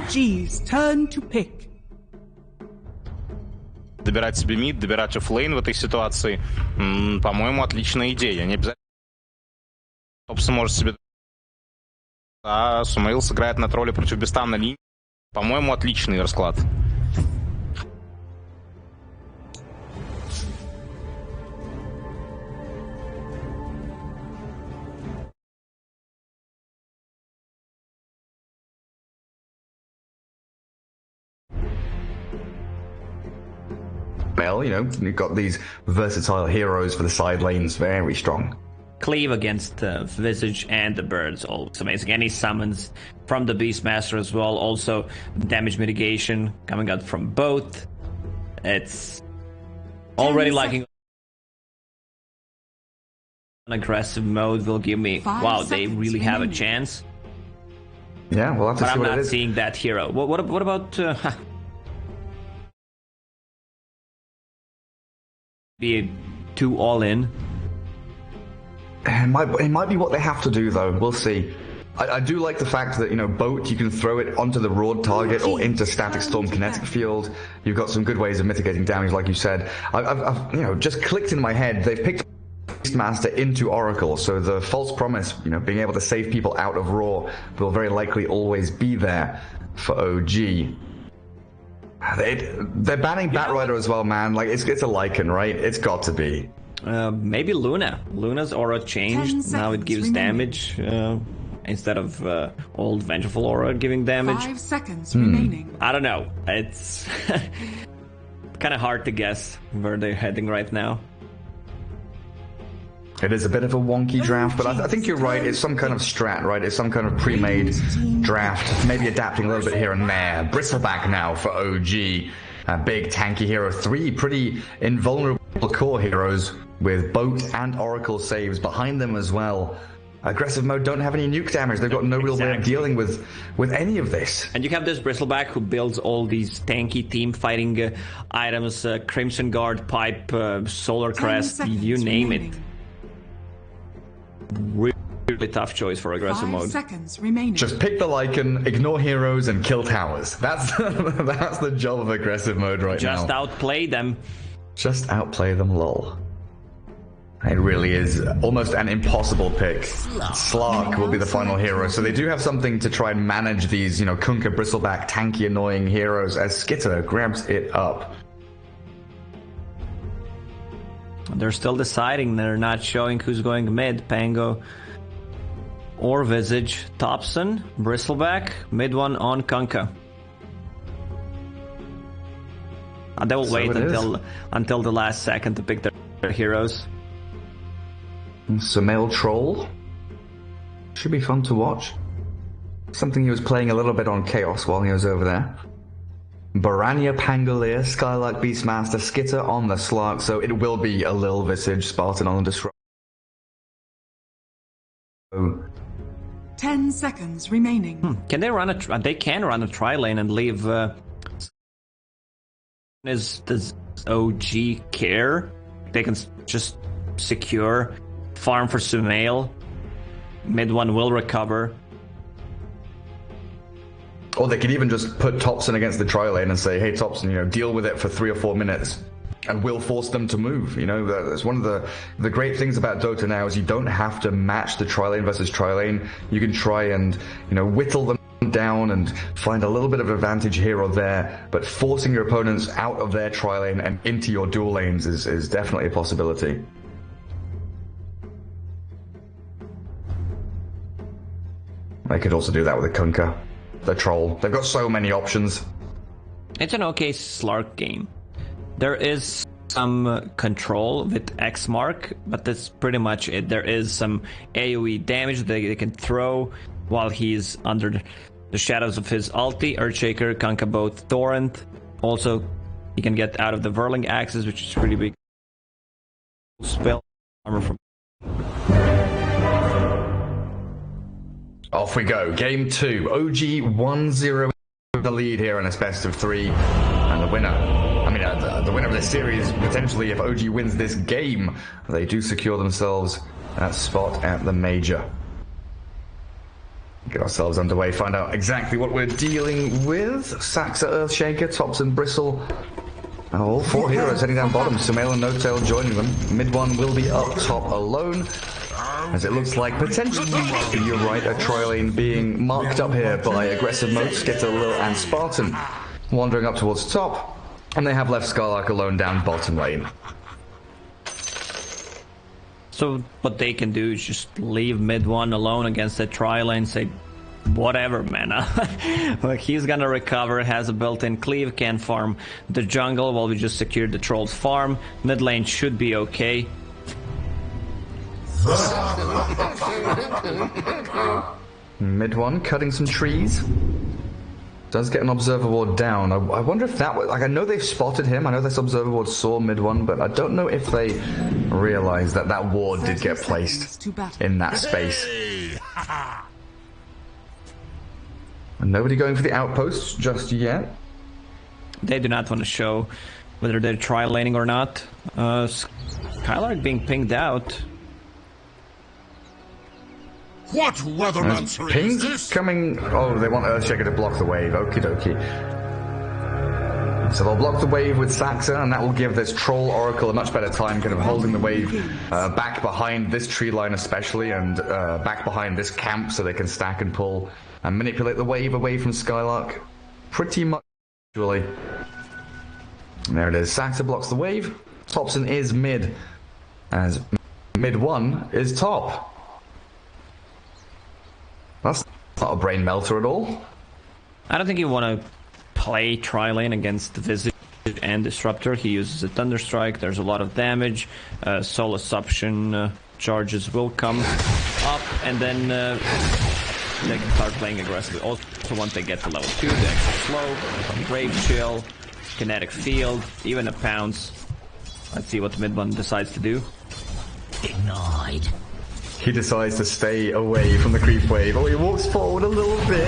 OG's turn to pick. Добирать себе мид, добирать оффлейн в этой ситуации, по-моему, отличная идея. Не обязательно Топсон может себе... А SumaiL сыграет на тролле против Беста на линии. По-моему, отличный расклад. You know, you've got these versatile heroes for the side lanes, very strong. Cleave against Visage and the birds, also amazing. And he summons from the Beastmaster as well. Also, damage mitigation coming out from both. It's already liking an aggressive mode will give me. Wow, they really have a chance. Yeah, we'll have to see what it is. But I'm not seeing that hero. What about? Be too all in. It might be what they have to do, though. We'll see. I do like the fact that, you know, boat, you can throw it onto the Raw target or into Static Storm Kinetic Field. You've got some good ways of mitigating damage, like you said. I've you know, just clicked in my head. They've picked Beastmaster into Oracle, so the false promise, you know, being able to save people out of Raw will very likely always be there for OG. They're banning Batrider as well, man. Like, it's a Lycan, right? It's got to be. Maybe Luna. Luna's aura changed. Now it gives damage instead of old Vengeful aura giving damage. 5 seconds remaining. I don't know. It's kind of hard to guess where they're heading right now. It is a bit of a wonky draft, but I think you're right. It's some kind of strat, right? It's some kind of pre-made draft, maybe adapting a little bit here and there. Bristleback now for OG. A big tanky hero. 3 pretty invulnerable core heroes with boat and oracle saves behind them as well. Aggressive mode don't have any nuke damage. They've got no real way of dealing with any of this. And you have this Bristleback who builds all these tanky team fighting items, Crimson Guard, Pipe, Solar Crest, you name it. Really tough choice for aggressive mode. 5 seconds remaining. Just pick the Lycan, ignore heroes, and kill towers. That's that's the job of aggressive mode right now. Just outplay them. Just outplay them, lol. It really is almost an impossible pick. Slark will be the final hero, so they do have something to try and manage these, you know, Kunkka, Bristleback, tanky, annoying heroes as Sskiter grabs it up. They're still deciding. They're not showing who's going mid. Pango or Visage. Topson, Bristleback, MidOne on Kunkka. They will wait until the last second to pick their heroes. SumaiL Troll. Should be fun to watch. Something he was playing a little bit on Chaos while he was over there. BoraNija, Pangolier, Skylark, Beastmaster, Sskiter on the Slark, so it will be a Lil Visage, Spartan on the Disrupt. 10 seconds remaining. Can they run a? They can run a tri lane and leave. Does OG care? They can just secure, farm for SumaiL. MidOne will recover. Or they could even just put Topson against the tri lane and say, hey Topson, you know, deal with it for 3 or 4 minutes. And we'll force them to move. You know, that's one of the great things about Dota now is you don't have to match the tri lane versus tri lane. You can try and, you know, whittle them down and find a little bit of advantage here or there. But forcing your opponents out of their tri lane and into your dual lanes is definitely a possibility. They could also do that with a Kunkka. The troll. They've got so many options. It's an okay Slark game. There is some control with X Mark, but that's pretty much it. There is some AoE damage that they can throw while he's under the shadows of his ulti. Earthshaker, Kunkka both Torrent. Also, he can get out of the Whirling Axis, which is pretty big. Spell armor from. Off we go. Game 2. OG 1-0 the lead here in this best of 3. And the winner, the winner of this series, potentially, if OG wins this game, they do secure themselves that spot at the major. get ourselves underway, find out exactly what we're dealing with. Saksa, Earthshaker, Topson, Bristle. All four heroes heading down bottom. SumaiL and No-Tail joining them. MidOne will be up top alone, as it looks like potentially, you're right, a tri lane being marked up here by aggressive Mode, Sskiter, and SsaSpartan wandering up towards top, and they have left Skylark alone down bottom lane. So what they can do is just leave MidOne alone against the tri lane, say, whatever, man. Like, he's gonna recover, has a built-in cleave, can farm the jungle while we just secured the troll's farm. Mid lane should be okay. MidOne cutting some trees. Does get an observer ward down. I wonder if that was, like, I know they've spotted him. I know this observer ward saw MidOne, but I don't know if they realized that that ward did get placed in that space. And nobody going for the outposts just yet. They do not want to show whether they're tri-laning or not. Skylark being pinged out. What weathermancery is Pings this? coming. Oh, they want Earthshaker to block the wave. Okie dokie. So they'll block the wave with Saksa, and that will give this Troll Oracle a much better time kind of holding the wave back behind this tree line especially, and back behind this camp so they can stack and pull and manipulate the wave away from Skylark pretty much usually. And there it is. Saksa blocks the wave. Topson is mid, as MidOne is top. That's not a brain melter at all. I don't think you want to play tri-lane against the Visage and Disruptor. He uses a Thunderstrike, there's a lot of damage, Soul Assumption charges will come up, and then they can start playing aggressively. Also, once they get to level 2, the extra slow, Grave Chill, Kinetic Field, even a Pounce. Let's see what MidOne decides to do. Denied. He decides to stay away from the creep wave. Oh, he walks forward a little bit.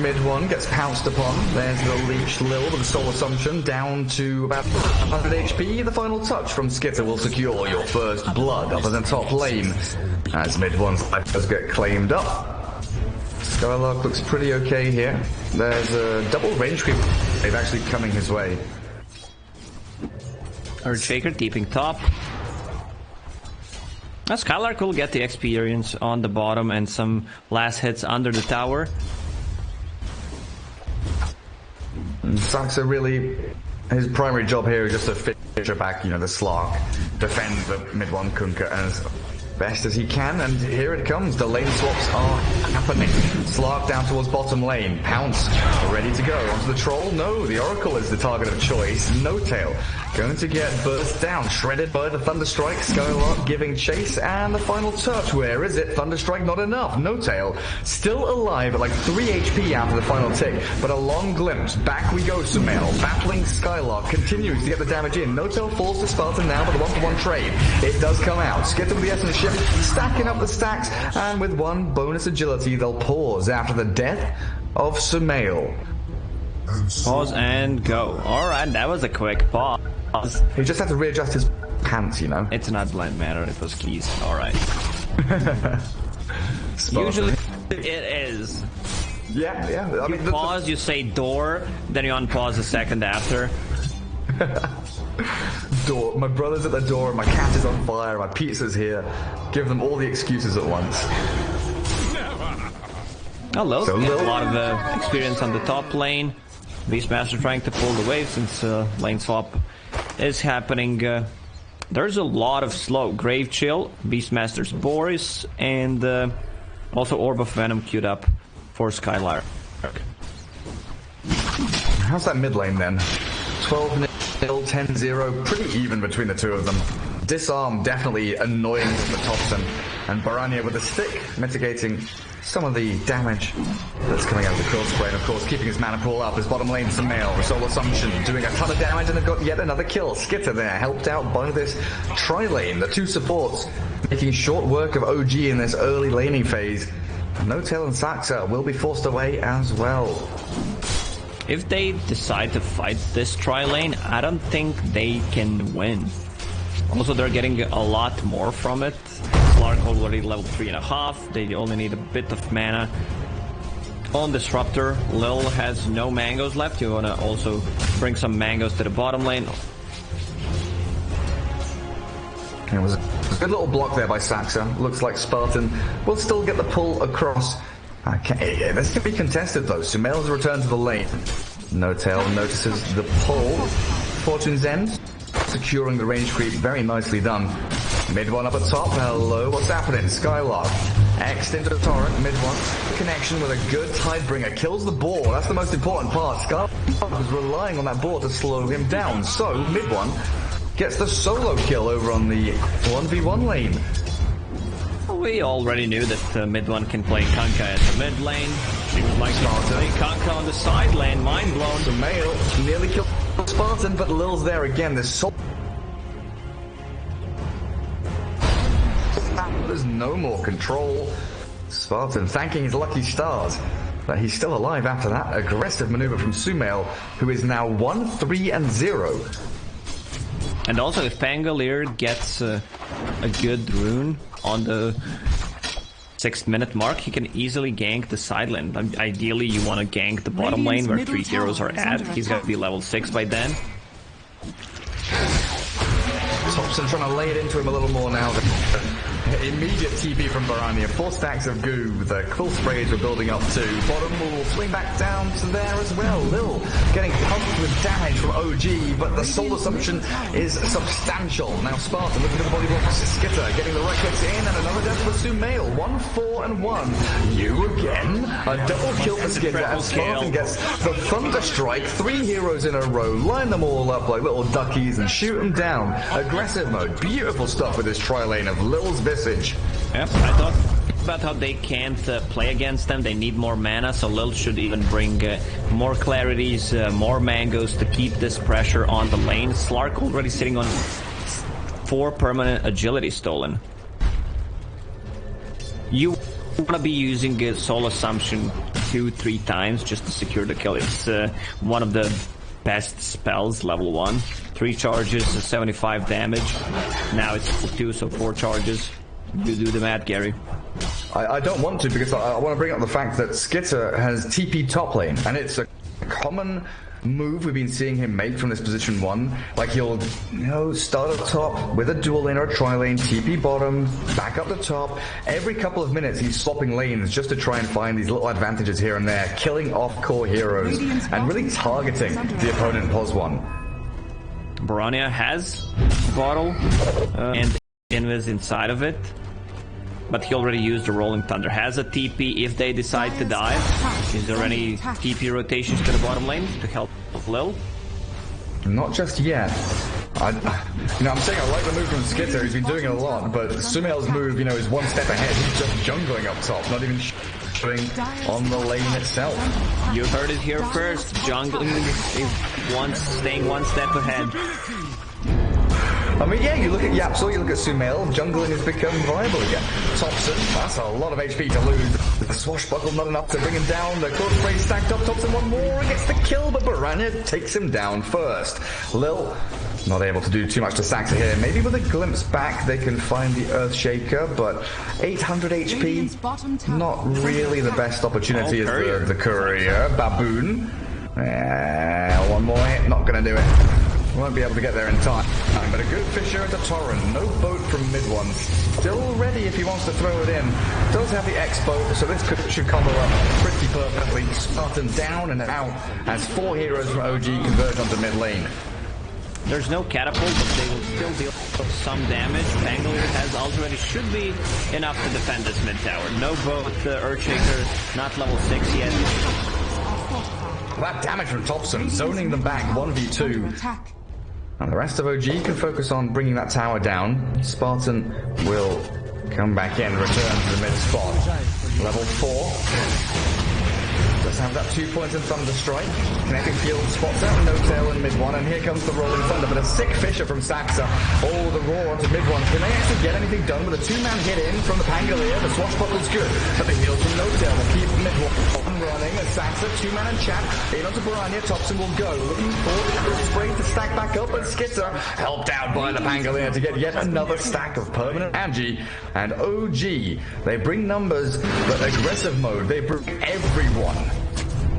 MidOne gets pounced upon. There's the Leech Lil with the Soul Assumption down to about 100 HP. The final touch from Sskiter will secure your first blood up in the top lane, as MidOne's life does get claimed up. Skylark looks pretty okay here. There's a double range creep wave actually coming his way. Earthshaker deeping top. Skylark will get the experience on the bottom and some last hits under the tower. And Saksa really, his primary job here is just to fisher back, you know, the Slark, defend the MidOne Kunkka as best as he can, and here it comes. The lane swaps are happening. Slark down towards bottom lane. Pounce, ready to go. Onto the Troll. No, the Oracle is the target of choice. No-Tail going to get burst down, shredded by the Thunderstrike. Skylark giving chase, and the final touch. Where is it? Thunderstrike not enough. No-Tail still alive at like 3 HP after the final tick, but a long glimpse. Back we go, SumaiL. Battling Skylark continues to get the damage in. No-Tail falls to Spartan now, but the 1-for-1 trade. It does come out. Sskiter with the S in the ship, stacking up the stacks, and with one bonus agility, they'll pause after the death of SumaiL. Pause and go. Alright, that was a quick pause. He just had to readjust his pants, you know. It's not blend matter, it was keys. Alright. Usually it is. Yeah. I mean, you pause, you say door, then you unpause a second after. Door. My brother's at the door, my cat is on fire, my pizza's here. Give them all the excuses at once. Hello, so a lot of experience on the top lane. Beastmaster trying to pull the wave since lane swap is happening. There's a lot of slow. Grave Chill, Beastmaster's Boris, and also Orb of Venom queued up for Skylark. How's that mid lane then? 12-0, 10-0, pretty even between the two of them. Disarm definitely annoying from the Topson, and BoraNija with a stick mitigating some of the damage that's coming out of the kill spray, and of course keeping his mana pool up. His bottom lane SumaiL, Soul Assumption doing a ton of damage, and they've got yet another kill. Sskiter there, helped out by this tri-lane. The two supports making short work of OG in this early laning phase. No-Tail and Saksa will be forced away as well. If they decide to fight this tri-lane, I don't think they can win. Also, they're getting a lot more from it. Slark already level 3.5. They only need a bit of mana. on Disruptor. Lil has no mangoes left. You want to also bring some mangoes to the bottom lane. It was a good little block there by Saksa. Looks like Spartan will still get the pull across. Okay, this can be contested though. SumaiL has returned to the lane. No-Tail notices the pull. Fortune's End, securing the range creep. Very nicely done. MidOne up at top. Hello, what's happening? Skylark. X'd into the torrent. MidOne. Connection with a good Tidebringer. Kills the boar. That's the most important part. Skylark was relying on that boar to slow him down. So, MidOne gets the solo kill over on the 1v1 lane. We already knew that MidOne can play Kanka at the mid lane. Seems like he's playing Kanka on the side lane. Mind blown. SumaiL nearly killed Spartan, but Lil's there again. There's no more control. Spartan thanking his lucky stars that he's still alive after that aggressive maneuver from SumaiL, who is now 1-3-0. And also, if Pangolier gets a good rune on the 6th minute mark, he can easily gank the side lane. Ideally, you want to gank the bottom lane where 3 heroes are at. He's got to be level 6 by then. Topson trying to lay it into him a little more now. Immediate TP from BoraNija. 4 stacks of goo. The cool sprays are building up too. Bottom will swing back down to there as well. Lil getting pumped with damage from OG, but the soul assumption is substantial. Now Spartan looking at the body blocks. Sskiter getting the right hits in, and another death for SumaiL. 1-4-1. You again. A double kill for Sskiter, and Spartan gets the Thunder Strike. 3 heroes in a row. Line them all up like little duckies and shoot them down. Aggressive mode. Beautiful stuff with this tri-lane of Lil's visage. Yep, I thought about how they can't play against them. They need more mana, so Lil should even bring more clarities, more mangoes to keep this pressure on the lane. Slark already sitting on 4 permanent agility stolen. You want to be using Soul Assumption 2-3 times just to secure the kill. It's one of the best spells, level 1. 3 charges, 75 damage. Now it's 2, so 4 charges. You do the math, Gary. I don't want to, because I want to bring up the fact that Sskiter has TP top lane, and it's a common move we've been seeing him make from this position 1. Like he'll, start up top with a dual lane or a tri-lane, TP bottom, back up the top. Every couple of minutes he's swapping lanes just to try and find these little advantages here and there, killing off core heroes and really targeting the opponent pos 1. BoraNija has bottle and invis inside of it, but he already used the Rolling Thunder. Has a TP if they decide to dive. Is there any TP rotations to the bottom lane to help Lil? Not just yet. I'm saying I like the move from Sskiter. He's been doing it a lot, but SumaiL's move, is 1 step ahead. He's just jungling up top, not even showing on the lane itself. You heard it here first. Jungling is staying 1 step ahead. I mean, yeah, you look at Yapsel, you look at SumaiL, jungling has become viable again. Topson, that's a lot of HP to lose. The swashbuckle not enough to bring him down. The close play stacked up. Topson 1 more and gets the kill, but BoraNija takes him down first. Lil not able to do too much to Saksa here. Maybe with a glimpse back they can find the Earthshaker, but 800 HP, not really the best opportunity as the courier. Baboon. 1 more hit, not going to do it. Won't be able to get there in time, but a good Fisher at the torrent. No boat from MidOne. Still ready if he wants to throw it in. Does have the X boat, so this should combo up pretty perfectly. Spartan down and out as 4 heroes from OG converge onto mid lane. There's no catapult, but they will still deal some damage. Pangolier has already should be enough to defend this mid tower. No boat, Earthshaker, not level 6 yet. That damage from Topson, zoning them back 1v2. And the rest of OG can focus on bringing that tower down. Spartan will come back in, return to the mid spot. Level 4. Does have that 2 points in Thunder Strike. Connecting field spots out No-Tail in MidOne, and here comes the Rolling Thunder, but a sick Fisher from Saksa. Oh, the roar onto MidOne. Can they actually get anything done with a 2-man hit in from the Pangolier? The swashbuckle's good, but the heals from No-Tail will keep MidOne running. happening as Saksa, 2-man and chat, in onto BoraNija, Topson will go, looking for the spray to stack back up, and Sskiter, helped out by the Pangolier to get yet another stack of permanent Agi, and OG, they bring numbers, but aggressive mode, they bring everyone.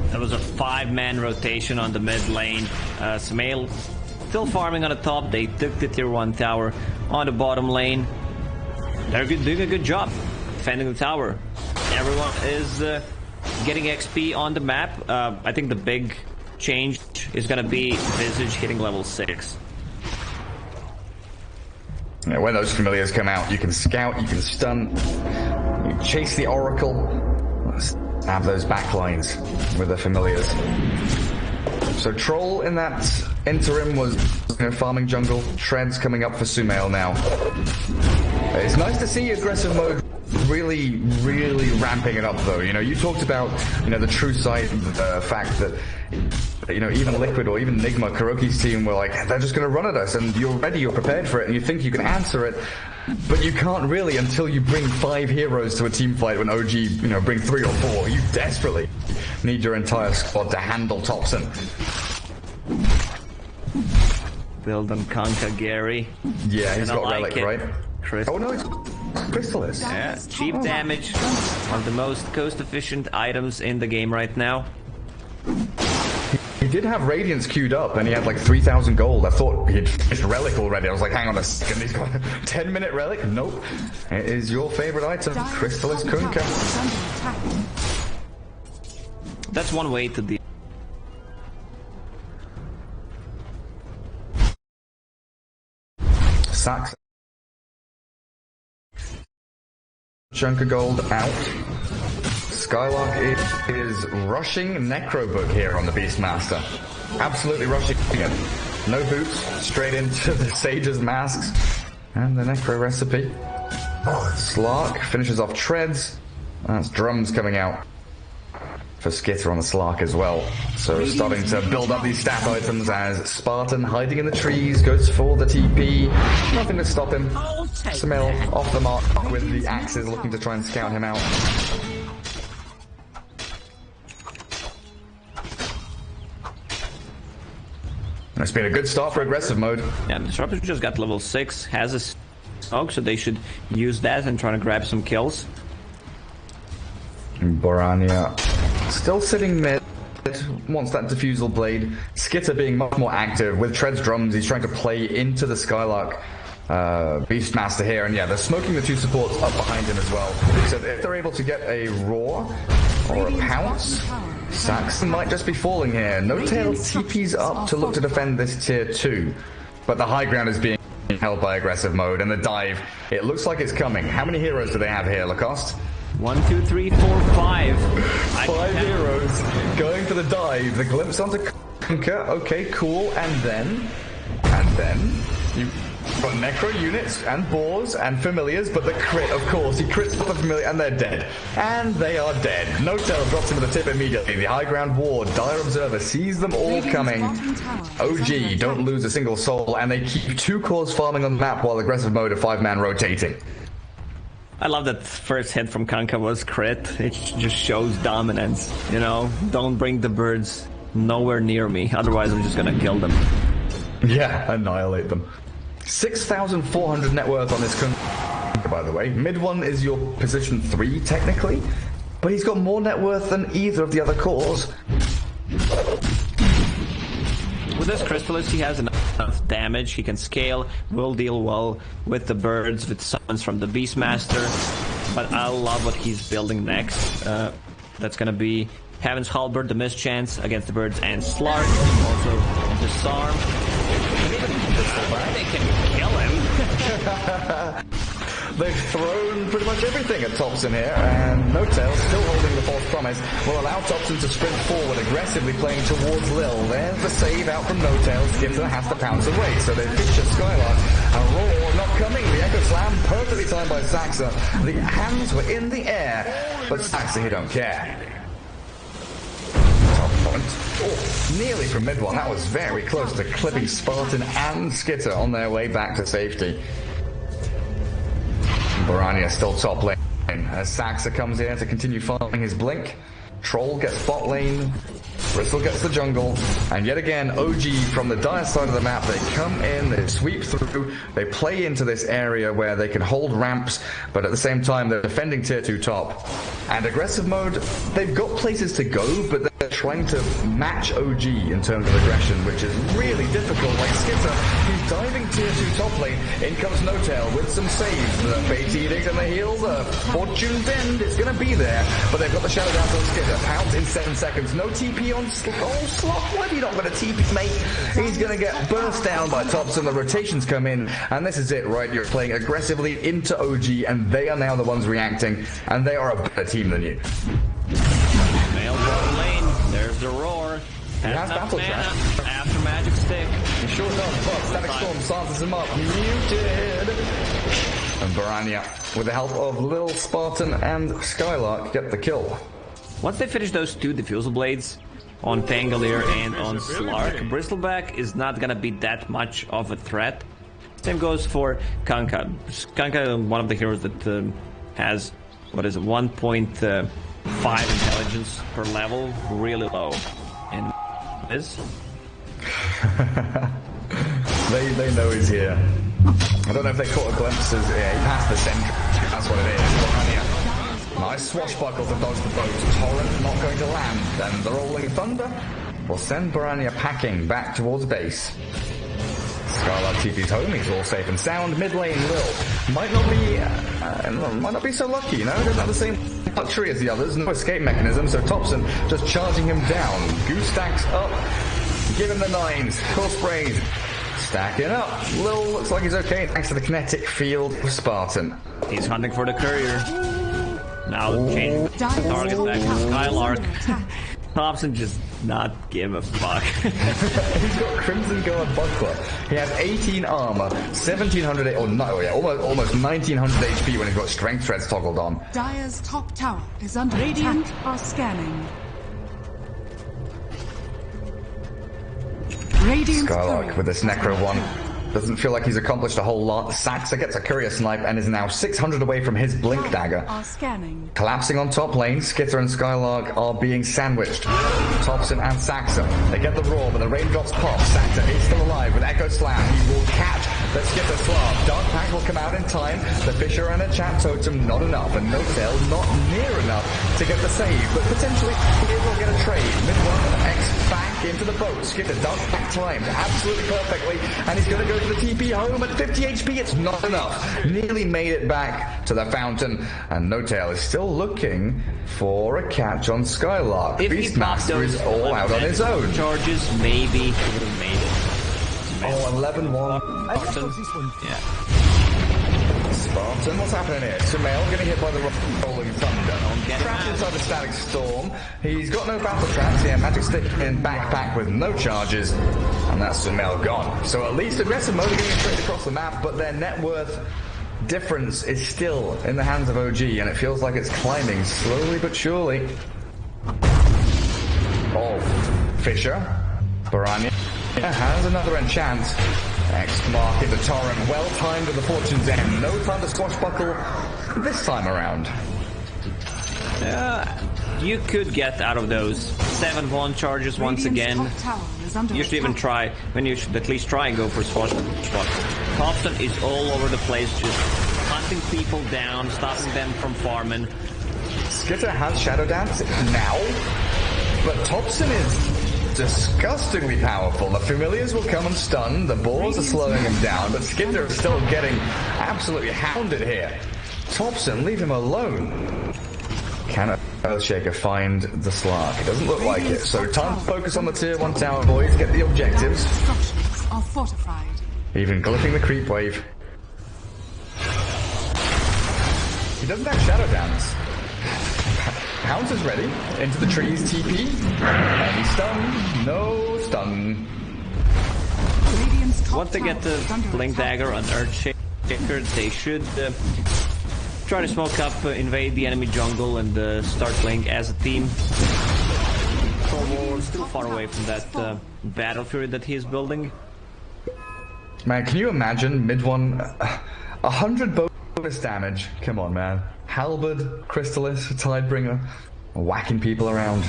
There was a 5-man rotation on the mid lane. SumaiL still farming on the top. They took the tier 1 tower on the bottom lane. They're doing a good job defending the tower. Everyone is getting XP on the map. I think the big change is going to be Visage hitting level 6. Yeah, when those familiars come out, you can scout, you can stun, you chase the Oracle, have those backlines with the familiars. So Troll in that interim was farming jungle. Treads coming up for SumaiL now. It's nice to see aggressive mode really ramping it up though. You know, you talked about, you know, the true side of the fact that, you know, even Liquid or even Nigma, Kuroki's team were like, they're just going to run at us and you're ready, you're prepared for it and you think you can answer it. But you can't really until you bring 5 heroes to a team fight when OG, you know, bring 3 or 4. You desperately need your entire squad to handle Topson. Build on Kanka, Gary. Yeah, he's got like Relic, right? Oh no, it's Crystallis. Yeah, cheap damage. One of the most cost-efficient items in the game right now. He did have Radiance queued up and he had like 3,000 gold. I thought he'd finished Relic already. I was like, hang on a second, he's got a 10-minute Relic? Nope. It is your favorite item, Crystallis Kunkka. That's one way to deal. Saksa. Chunk of gold out. Skylark is rushing Necrobook here on the Beastmaster. Absolutely rushing it. No boots, straight into the Sage's masks. And the Necro recipe. Slark finishes off Treads. That's drums coming out for Sskiter on the Slark as well. So starting to build up these stat items as Spartan hiding in the trees, goes for the TP. Nothing to stop him. SumaiL off the mark with the axes, looking to try and scout him out. And it's been a good start for aggressive mode. Yeah, the Disruptor just got level 6, has a smoke, so they should use that and try to grab some kills. BoraNija still sitting mid, wants that Diffusal Blade. Sskiter being much more active with Tread's drums. He's trying to play into the Skylark Beastmaster here, and yeah, they're smoking the 2 supports up behind him as well. So if they're able to get a Roar or a Pounce, Saksa might just be falling here. No-Tail TP's up to look to defend this tier 2, but the high ground is being held by aggressive mode, and the dive, it looks like it's coming. How many heroes do they have here, Lacoste? 1, 2, 3, 4, 5. 5 heroes going for the dive. The glimpse onto Kunkka. Okay, cool. And then you got Necro units and Boars and Familiars, but the crit, of course, he crits off a Familiar and they're dead. And they are dead. No-Tail drops him with the tip immediately. The high ground ward, Dire Observer sees them all coming. OG don't lose a single soul, and they keep 2 cores farming on the map while aggressive mode of 5-man rotating. I love that first hit from Kanka was crit. It just shows dominance, you know? Don't bring the birds nowhere near me, otherwise I'm just gonna kill them. Yeah, annihilate them. 6,400 net worth on this Kunkka, by the way. MidOne is your position 3, technically, but he's got more net worth than either of the other cores. With this Crystallis, he has enough damage, he can scale, will deal well with the birds, with summons from the Beastmaster, but I love what he's building next. That's gonna be Heaven's Halberd, the mischance against the birds, and Slark, also Disarm. They can kill him. They've thrown pretty much everything at Topson here, and No-Tail, still holding the false promise, will allow Topson to sprint forward, aggressively playing towards Lil. There's the save out from No-Tail. Sskiter has to pounce away, so they feature Skylark. A Roar not coming. The Echo Slam perfectly timed by Saksa. The hands were in the air, but Saksa, he don't care. Top point. Oh, nearly from MidOne. That was very close to clipping Spartan and Sskiter on their way back to safety. BoraNija still top lane as Saksa comes in to continue farming his blink. Troll gets bot lane, Bristol gets the jungle, and yet again, OG from the dire side of the map, they come in, they sweep through, they play into this area where they can hold ramps, but at the same time, they're defending tier 2 top. And aggressive mode, they've got places to go, but they're trying to match OG in terms of aggression, which is really difficult. Like Sskiter, he's diving tier 2 top lane, in comes NoTail with some saves, the Fate Edict and the heal, the Fortune's End, it's gonna be there, but they've got the Shadow Dance on Sskiter, pounce in 7 seconds, no TP on Slot, what have you not got a TP, mate? He's gonna get burst down by Topson, the rotations come in, and this is it, right? You're playing aggressively into OG, and they are now the ones reacting, and they are a better team than you. Male bottom lane, there's the roar. He has battle track. After Magic Stick. He sure does, but Static Storm silences him up. Muted! And BoraNija, with the help of Lil Spartan and Skylark, get the kill. Once they finish those 2 Diffusal Blades on Pangolier and on Slark, Bristleback is not gonna be that much of a threat. Same goes for Kanka. Kanka, one of the heroes that has, 1.5 intelligence per level, really low. And is? They know he's here. I don't know if they caught a glimpse as he passed the sentry. That's what it is. BoraNija. Nice swashbuckle to dodge the boat. Torrent not going to land. Then the rolling thunder will send BoraNija packing back towards base. Skylark TP's home, he's all safe and sound. Mid lane Lil might not be so lucky, you know, doesn't have the same luxury as the others, no escape mechanism, so Topson just charging him down. Goose stacks up, give him the 9s, core sprays, stacking up. Lil looks like he's okay thanks to the kinetic field of Spartan. He's hunting for the courier. Now changing the target back to Skylark. Topson just not give a fuck. He's got Crimson Guard Buckler. He has 18 armor, 1700, almost 1900 HP when he's got Strength Threads toggled on. Dire's top tower is under Radiant are scanning. Radiant Skylark with this Necro one. Doesn't feel like he's accomplished a whole lot. Saksa gets a courier snipe and is now 600 away from his blink dagger. Collapsing on top lane, Sskiter and Skylark are being sandwiched. Topson and Saksa. They get the roar, but the raindrops pop. Saksa is still alive with Echo Slam. He will catch the Skitter Slav. Dark Pact will come out in time. The Fisher and a Chat Totem not enough, and NoTail not near enough to get the save, but potentially he will get a trade. MidOne X back into the boat. Skitter Dark Pact timed absolutely perfectly, and he's going to go to the TP home at 50 HP. It's not enough. Nearly made it back to the fountain, and NoTail is still looking for a catch on Skylark. Beastmaster is all out on his own. Charges, maybe he would have made it. Oh, 11-1. Yeah. Spartan, what's happening here? SumaiL getting hit by the rolling thunder. Trapped inside the Static Storm. He's got no battle traps. Yeah, Magic Stick in backpack with no charges. And that's SumaiL gone. So at least aggressive mode getting straight across the map, but their net worth difference is still in the hands of OG, and it feels like it's climbing slowly but surely. Oh, Fisher. BoraNija has another enchant. X marking the torrent, well timed at the Fortune's End. No time to swashbuckle this time around. You could get out of those 7-1 charges once again. You should even try, you should at least try and go for swashbuckle. Topson is all over the place, just hunting people down, stopping them from farming. Sskiter has Shadow Dance now, but Topson is disgustingly powerful. The familiars will come and stun, the boars are slowing him down, but Sskiter is still getting absolutely hounded here. Topson, leave him alone. Can Earthshaker find the Slark? It doesn't look like it, so time to focus on the tier 1 tower, boys, get the objectives. Are fortified. Even glyphing the creep wave. He doesn't have Shadow Dance. Hounds is ready. Into the trees, TP. Any stun? No stun. Once they get the Blink Dagger on Earthshaker, they should try to smoke up, invade the enemy jungle, and start playing as a team. We're still far away from that Battle Fury that he's building. Man, can you imagine MidOne 100 bonus damage? Come on, man. Halberd, Crystalis, Tidebringer. whacking people around.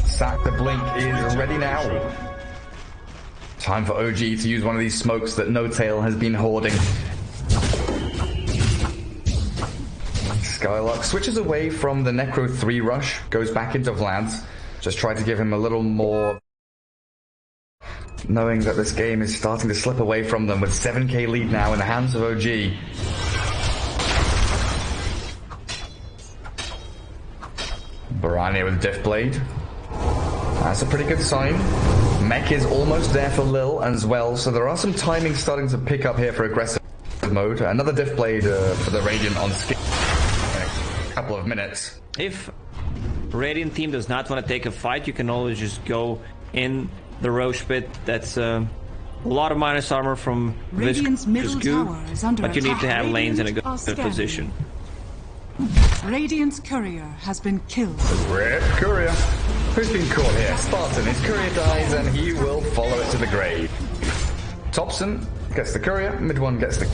Saksa Blink is ready now. Time for OG to use one of these smokes that No Tail has been hoarding. Skylark switches away from the Necro 3 rush, goes back into Vlad's. Just try to give him a little more, knowing that this game is starting to slip away from them with 7k lead now in the hands of OG. BoraNija with Diff Blade. That's a pretty good sign. Mech is almost there for Lil as well, so there are some timings starting to pick up here for aggressive mode. Another Diff Blade for the Radiant on Sskiter in a couple of minutes. If Radiant team does not want to take a fight, you can always just go in the Roche pit. That's a lot of minus armor from Radiant's middle tower is under but you need to have lanes in a good position. Radiant's courier has been killed. Red courier. Who's been caught here? Spartan. His courier dies and he will follow it to the grave. Topson gets the courier. MidOne gets the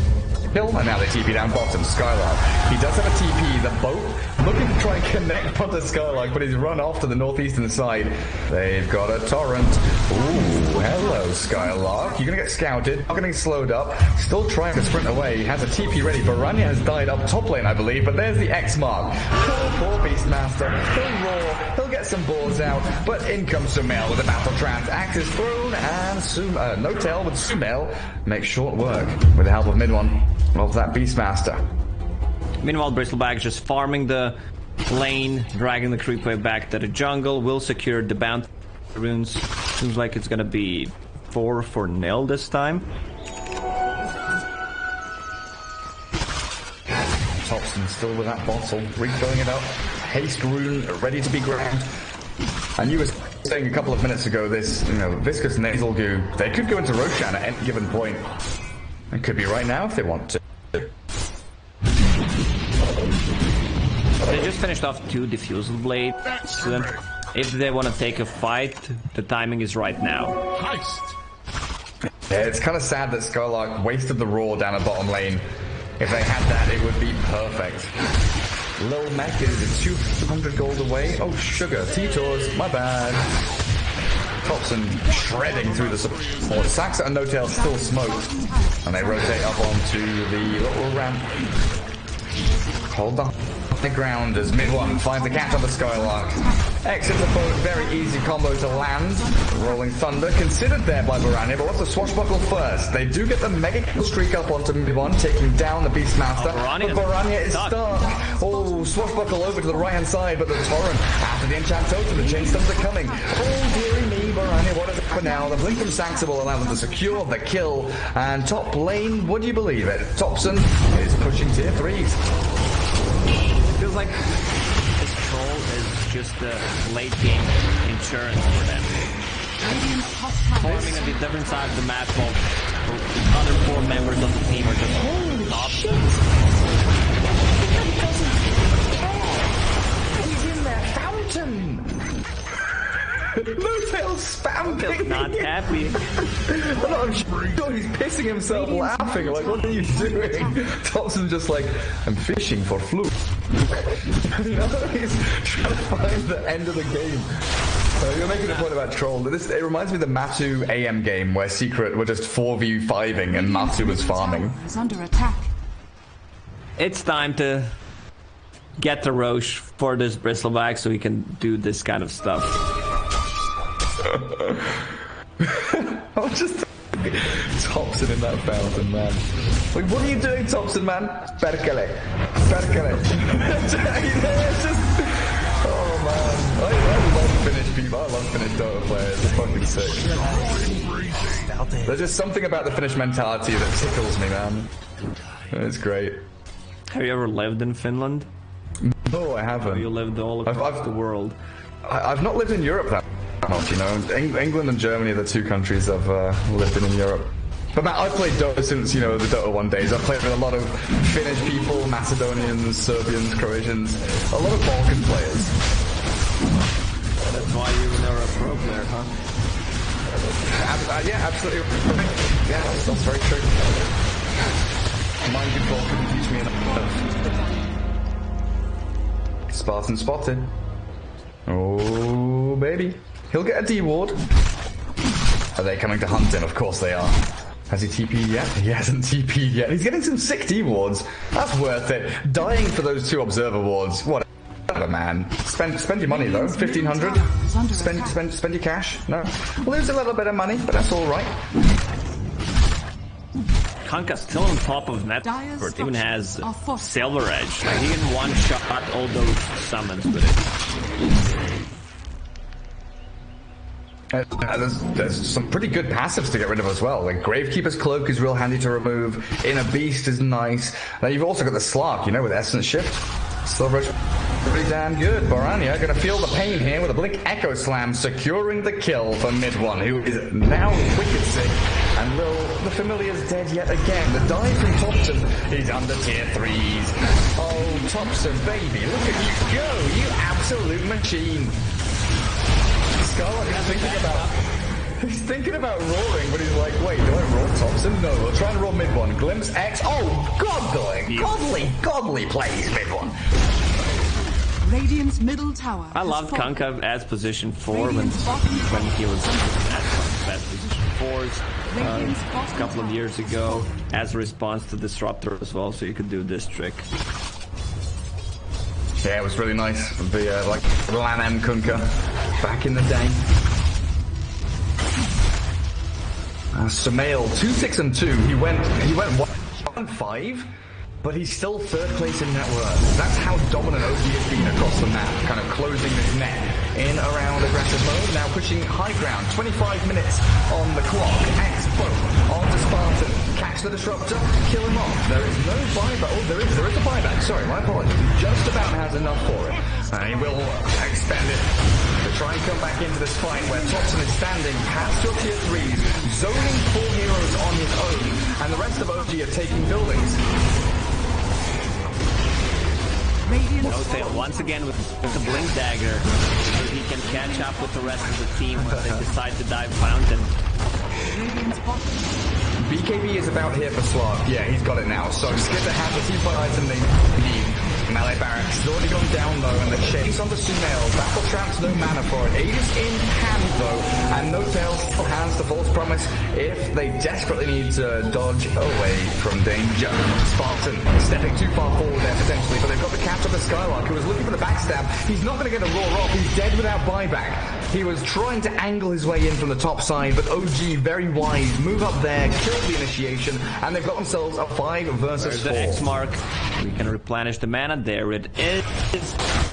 kill. And now they TP down bottom. Skylark. He does have a TP. The boat looking to try and connect onto Skylark, but he's run off to the northeastern side. They've got a torrent. Ooh, hello Skylark. You're going to get scouted. Not getting slowed up. Still trying to sprint away. He has a TP ready. BoraNija has died up top lane, I believe, but there's the X mark. Poor Beastmaster. He'll roar. He'll get some balls out, but in comes SumaiL with a battle trance. Axe is thrown, and No Tail with SumaiL makes short work with the help of MidOne of that Beastmaster. Meanwhile, Bristleback is just farming the lane, dragging the creepwave back to the jungle, will secure the bounty runes. Seems like it's gonna be 4-0 this time. Topson still with that bottle, refilling it up. Haste rune ready to be grabbed. And you were saying a couple of minutes ago, this, viscous nasal goo, they could go into Roshan at any given point. It could be right now if they want to. They just finished off 2 diffusal blades. So if they want to take a fight, the timing is right now. Yeah, it's kind of sad that Skylark wasted the roar down a bottom lane. If they had that, it would be perfect. Lil Mech is 200 gold away. Oh, sugar. T-Tours. My bad. Topson shredding through the support. Saksa and No Tail still smoked. And they rotate up onto the little ramp. Hold the ground as MidOne finds the catch on the Skylark. Exit the boat, very easy combo to land. Rolling Thunder, considered there by BoraNija, but what's the swashbuckle first? They do get the mega kill streak up onto MidOne, taking down the Beastmaster. But BoraNija is stuck. Oh, swashbuckle over to the right hand side, but the torrent after the enchant totem, the chain stuns are coming. Oh, dearie me, BoraNija, what is it for now? The blink from Saksa will allow them to secure the kill. And top lane, would you believe it? Topson is pushing tier 3s. Feels like this troll is just a late game insurance for them. Forming on the different side of the map while the other 4 members of the team are just holy shit. He's in their fountain. No Tail spamming. Not happy. I'm sure he's pissing himself laughing. Like, what are you doing? Topson's just like, I'm fishing for fluke. He's trying to find the end of the game. You're making a point about troll. It reminds me of the Matu AM game where Secret were just 4v5ing and Matu was farming. Is under attack. It's time to get the Roche for this Bristleback so he can do this kind of stuff. I'm just Topson in that fountain, man. Like, what are you doing, Topson, man? Perkele. Oh, man. I love Finnish people. I love Finnish Dota players. They're fucking sick. There's just something about the Finnish mentality that tickles me, man. It's great. Have you ever lived in Finland? No, I haven't. Have you lived all across the world? I've not lived in Europe that much, England and Germany are the 2 countries I've lived in Europe. But man, I've played Dota since, the Dota 1 days. I've played with a lot of Finnish people, Macedonians, Serbians, Croatians, a lot of Balkan players. That's why you were never a pro player, huh? Yeah, absolutely. Yeah, that's very true. Mind control couldn't teach me enough. Spartan spotted. Oh, baby. He'll get a D ward. Are they coming to hunt him? Of course they are. Has he TP'd yet? He hasn't TP'd yet. He's getting some sick D wards. That's worth it. Dying for those 2 observer wards. Whatever, man. Spend your money though. 1,500. Spend your cash. No. Lose a little bit of money, but that's all right. Kanka's still on top of net, but even has Silver Edge. Like, he can one-shot all those summons with it. There's some pretty good passives to get rid of as well. Like Gravekeeper's Cloak is real handy to remove. Inner Beast is nice. Now you've also got the Slark, you know, with Essence Shift. Silver Edge, pretty damn good. BoraNija gonna feel the pain here with a Blink Echo Slam, securing the kill for MidOne, who is now wicked sick. And the Familiar's dead yet again. The dive from Topson, he's under tier 3s. Oh, Topson, baby, look at you go, you absolute machine. Skylark is thinking about roaring, but he's like, wait, do I roar Topson? No, we'll try and roar MidOne. Glimpse X. Oh, godly plays, MidOne. Radiant's middle tower. I loved Kanka as position 4 when he was at best position 4s a couple of years ago as a response to Disruptor as well, so you could do this trick. Yeah, it was really nice. The like Lan M Kunkka back in the day. SumaiL 2-6-2. He went 1-5, but he's still 3rd place in net worth. That's how dominant OG has been across the map, kind of closing this net in around aggressive mode. Now pushing high ground, 25 minutes on the clock. X-Bow onto Spartan. Catch the Disruptor, kill him off. There is no buyback. Oh, there is a buyback. Sorry, my apologies. He just about has enough for it. He will expend it to try and come back into this fight where Topson is standing past your tier 3s, zoning 4 heroes on his own, and the rest of OG are taking buildings. Notail once again with the Blink Dagger, so he can catch up with the rest of the team when they decide to dive Fountain. BKB is about here for Slark. Yeah, he's got it now. So Sskiter has the team fight item they need. Melee Barracks has already gone down though, and the chase on the SumaiL. Battle Traps, no mana for it. Aegis in hand though, and Notail still has the False Promise if they desperately need to dodge away from danger. Spartan stepping too far forward there potentially, but they've got the catch of the Skylark, who was looking for the backstab. He's not going to get a roar off. He's dead without buyback. He was trying to angle his way in from the top side, but OG very wise. Move up there, kill the initiation, and they've got themselves a 5 versus 4. There's the X mark. We can replenish the mana. There it is.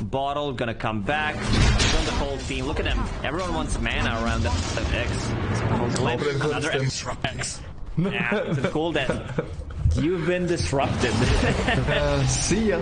Bottle gonna come back. From the whole team. Look at them. Everyone wants mana around the X. Another X. Yeah, it's cool that you've been disrupted. See ya.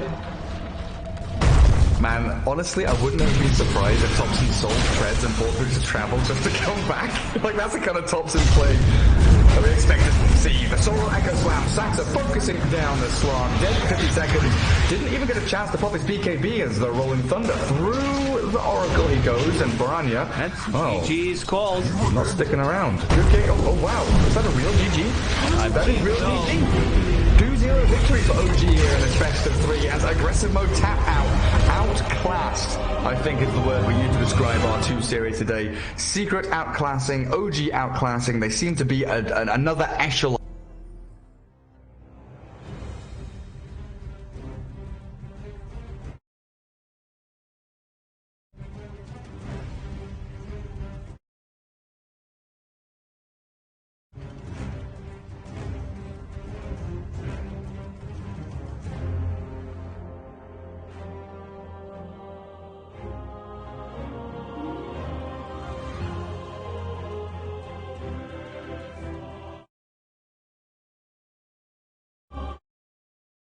Man, honestly, I wouldn't have been surprised if Topson sold treads and bought through to travel just to come back. Like, that's the kind of Topson play that we expected to see. The Solo Echo Slam, Saksa focusing down the Slark, dead for 50 seconds. Didn't even get a chance to pop his BKB as the Rolling Thunder. Through the Oracle he goes, and BoraNija. That's GG's called. Not sticking around. Good game. Oh, wow. Is that a real GG? That is real GG. 2-0 victory for OG here in this best of 3 as aggressive mode tap out. Outclassed, I think is the word we use to describe our 2 series today. Secret outclassing, OG outclassing. They seem to be another echelon